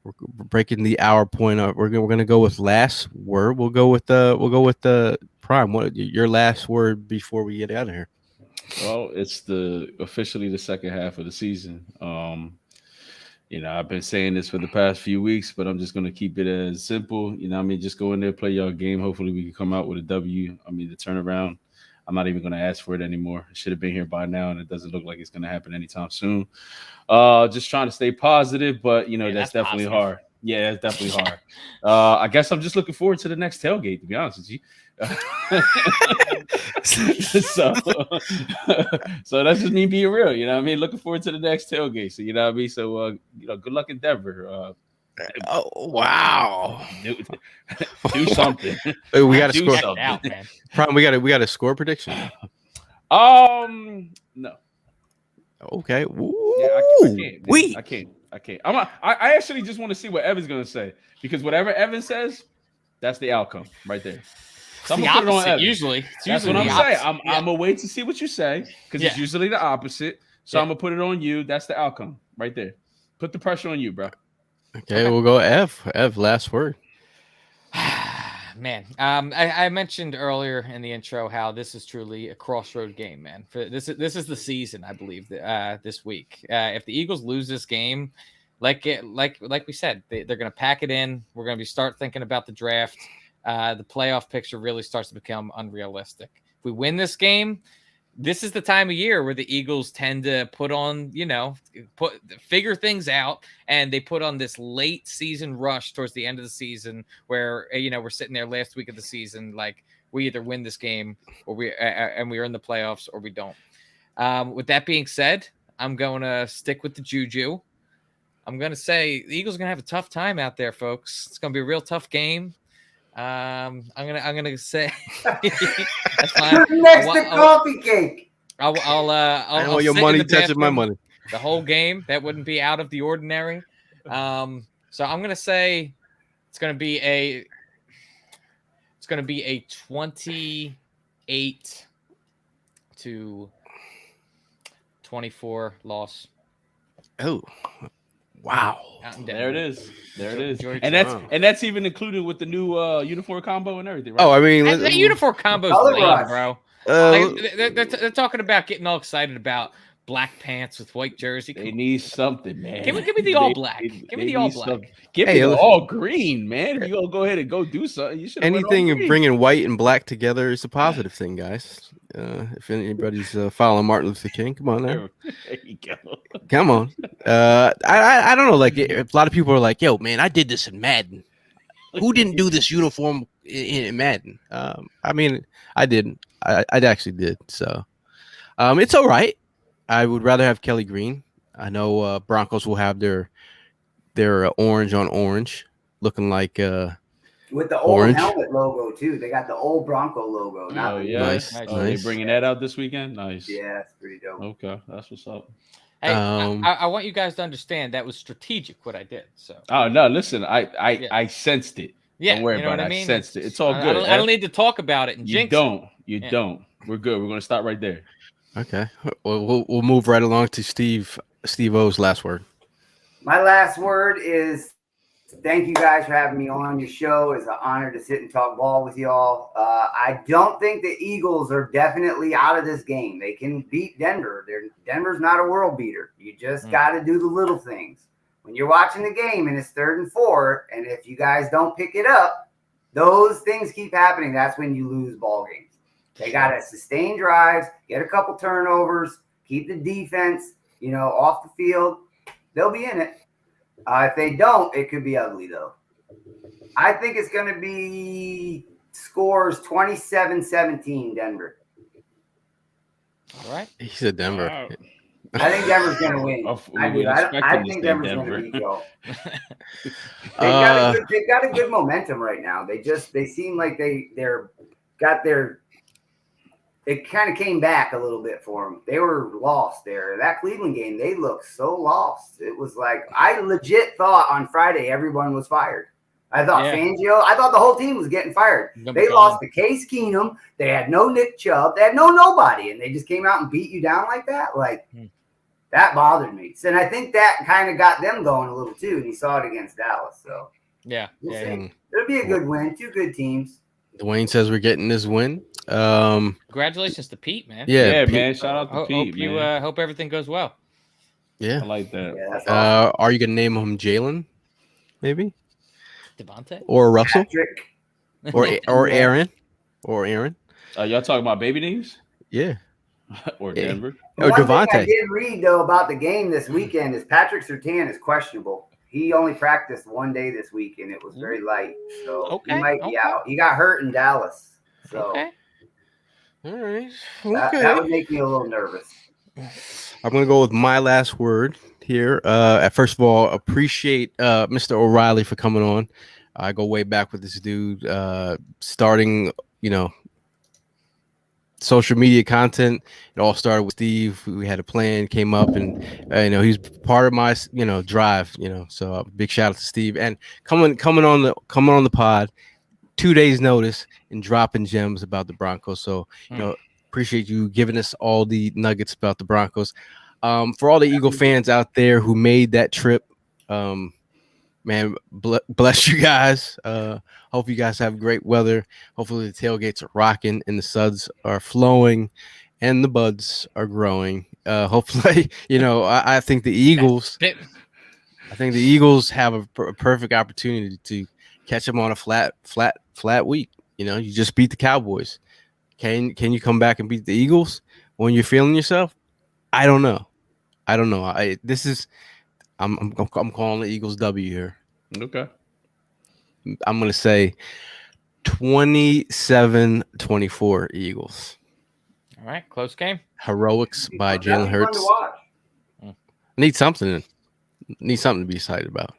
breaking the hour point up. We're gonna go with last word. We'll go with the Prime. What your last word before we get out of here? Well, it's officially the second half of the season. I've been saying this for the past few weeks, but I'm just going to keep it as simple. Just go in there, play your game. Hopefully we can come out with a W. The turnaround. I'm not even going to ask for it anymore. It should have been here by now, and it doesn't look like it's going to happen anytime soon. Just trying to stay positive, but, that's definitely positive. Hard. Yeah, it's definitely hard. I guess I'm just looking forward to the next tailgate, to be honest with you. So that's just me being real, looking forward to the next tailgate. So good luck in Denver. Oh wow! Do something. We got to score out, man. Problem, we got a score prediction. No. Okay. I can't. I actually just want to see what Evan's gonna say, because whatever Evan says, that's the outcome right there. So I'm gonna put it on Evan. Usually. That's what I'm saying. I'm gonna wait to see what you say, because it's usually the opposite. So I'm gonna put it on you. That's the outcome right there. Put the pressure on you, bro. Okay, we'll go Ev, last word. Man, I mentioned earlier in the intro how this is truly a crossroad game, man. This is the season, I believe, this week. If the Eagles lose this game, like we said, they're going to pack it in. We're going to start thinking about the draft. The playoff picture really starts to become unrealistic. If we win this game, this is the time of year where the Eagles tend to put on, figure things out, and they put on this late season rush towards the end of the season where, we're sitting there last week of the season, like we either win this game or we are in the playoffs or we don't. With that being said, I'm going to stick with the juju. I'm going to say the Eagles are going to have a tough time out there, folks. It's going to be a real tough game. I'm gonna say that's fine. Next to coffee cake. I'll your money touching my money. The whole game, that wouldn't be out of the ordinary. So I'm gonna say it's gonna be a 28-24 loss. Oh. Wow. There it is. And that's even included with the new uniform combo and everything, right? Oh, I mean, the uniform combo's lame, bro. They're talking about getting all excited about black pants with white jersey. They need something, man. Give me the all black. Give me the all black. Give me the all green, man. If you gonna go ahead and go do something, you should. Anything bringing white and black together is a positive thing, guys. If anybody's following Martin Luther King, come on now. There you go. Come on. I don't know. Like, a lot of people are like, "Yo, man, I did this in Madden." Who didn't do this uniform in Madden? I mean, I didn't. I actually did. So, it's all right. I would rather have Kelly Green. I know Broncos will have their orange on orange, looking like with the old orange helmet logo too. They got the old Bronco logo. Nice. They bringing that out this weekend. Nice. Yeah, it's pretty dope. Okay, that's what's up. Hey, I want you guys to understand that was strategic what I did. So. Oh no, listen, I sensed it. Yeah, don't worry about it. I sensed it. It's all good. I don't need to talk about it and jinx it. You don't. We're good. We're gonna stop right there. Okay. We'll move right along to Steve O's last word. My last word is Thank you guys for having me on your show. It's an honor to sit and talk ball with y'all. I don't think the Eagles are definitely out of this game. They can beat Denver. Denver's not a world beater. You just got to do the little things. When you're watching the game and it's 3rd and 4, and if you guys don't pick it up, those things keep happening. That's when you lose ball games. They got to sustain drives, get a couple turnovers, keep the defense, off the field. They'll be in it. If they don't, it could be ugly, though. I think it's going to be scores 27-17 Denver. All right. He said Denver. Wow. I think Denver's going to win. I think Denver's going to beat y'all. They've got a good momentum right now. They seem like they're got their. It kind of came back a little bit for them. They were lost there. That Cleveland game, they looked so lost. It was like I legit thought on Friday everyone was fired. I thought Fangio. I thought the whole team was getting fired. They lost to Case Keenum. They had no Nick Chubb. They had nobody, and they just came out and beat you down like that. That bothered me. And I think that kind of got them going a little too. And you saw it against Dallas. So we'll see. It'll be a good win. 2 good teams. Dwayne says we're getting this win. Congratulations to Pete, man. Yeah, Pete. man. Shout out to Pete. Hope everything goes well. Yeah, I like that. Yeah, that's awesome. Are you gonna name him Jalen? Maybe Javonte or Russell Patrick. or Aaron or Aaron. Y'all talking about baby names? Yeah. Or Denver? Or One thing I Javonte. did read though about the game this weekend is Patrick Surtain is questionable. He only practiced 1 day this week, and it was very light, so he might be out. He got hurt in Dallas, so All right. that would make me a little nervous. I'm gonna go with my last word here. First of all, appreciate Mr. Oreilly for coming on. I go way back with this dude. Starting, social media content. It all started with Steve. We had a plan, came up, and he's part of my drive. So big shout out to Steve and coming on the pod. 2 days notice and dropping gems about the Broncos. So appreciate you giving us all the nuggets about the Broncos. For all the Eagle fans out there who made that trip, man, bless you guys. Hope you guys have great weather. Hopefully the tailgates are rocking and the suds are flowing and the buds are growing. Hopefully, I think the Eagles have a perfect opportunity to catch them on a flat week. You just beat the Cowboys. Can you come back and beat the Eagles when you're feeling yourself? I don't know. I'm calling the Eagles W here. Okay. I'm going to say 27-24 Eagles. All right, close game. Heroics by Jalen Hurts. Need something to be excited about.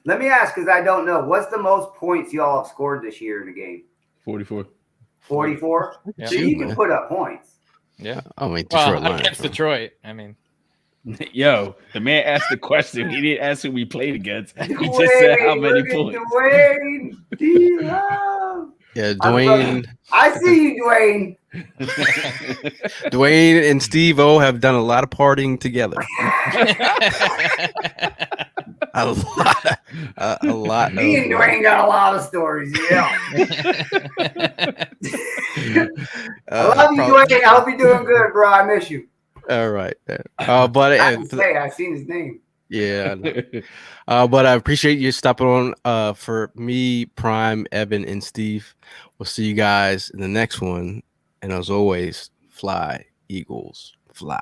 Let me ask, because I don't know, what's the most points y'all have scored this year in a game? 44. 44? Yeah. So you can put up points. Yeah. Detroit against Detroit. I mean, Yo, the man asked the question. He didn't ask who we played against. He just said how many points. Dwayne, D-Love. Yeah, Dwayne. I see you, Dwayne. Dwayne and Steve O have done a lot of partying together. a lot. Me and Dwayne got a lot of stories. Yeah. I love you, Dwayne. I hope you're doing good, bro. I miss you. All right. But I seen his name. Yeah. But I appreciate you stopping on for me, Prime, Evan, and Steve. We'll see you guys in the next one. And as always, fly, Eagles, fly.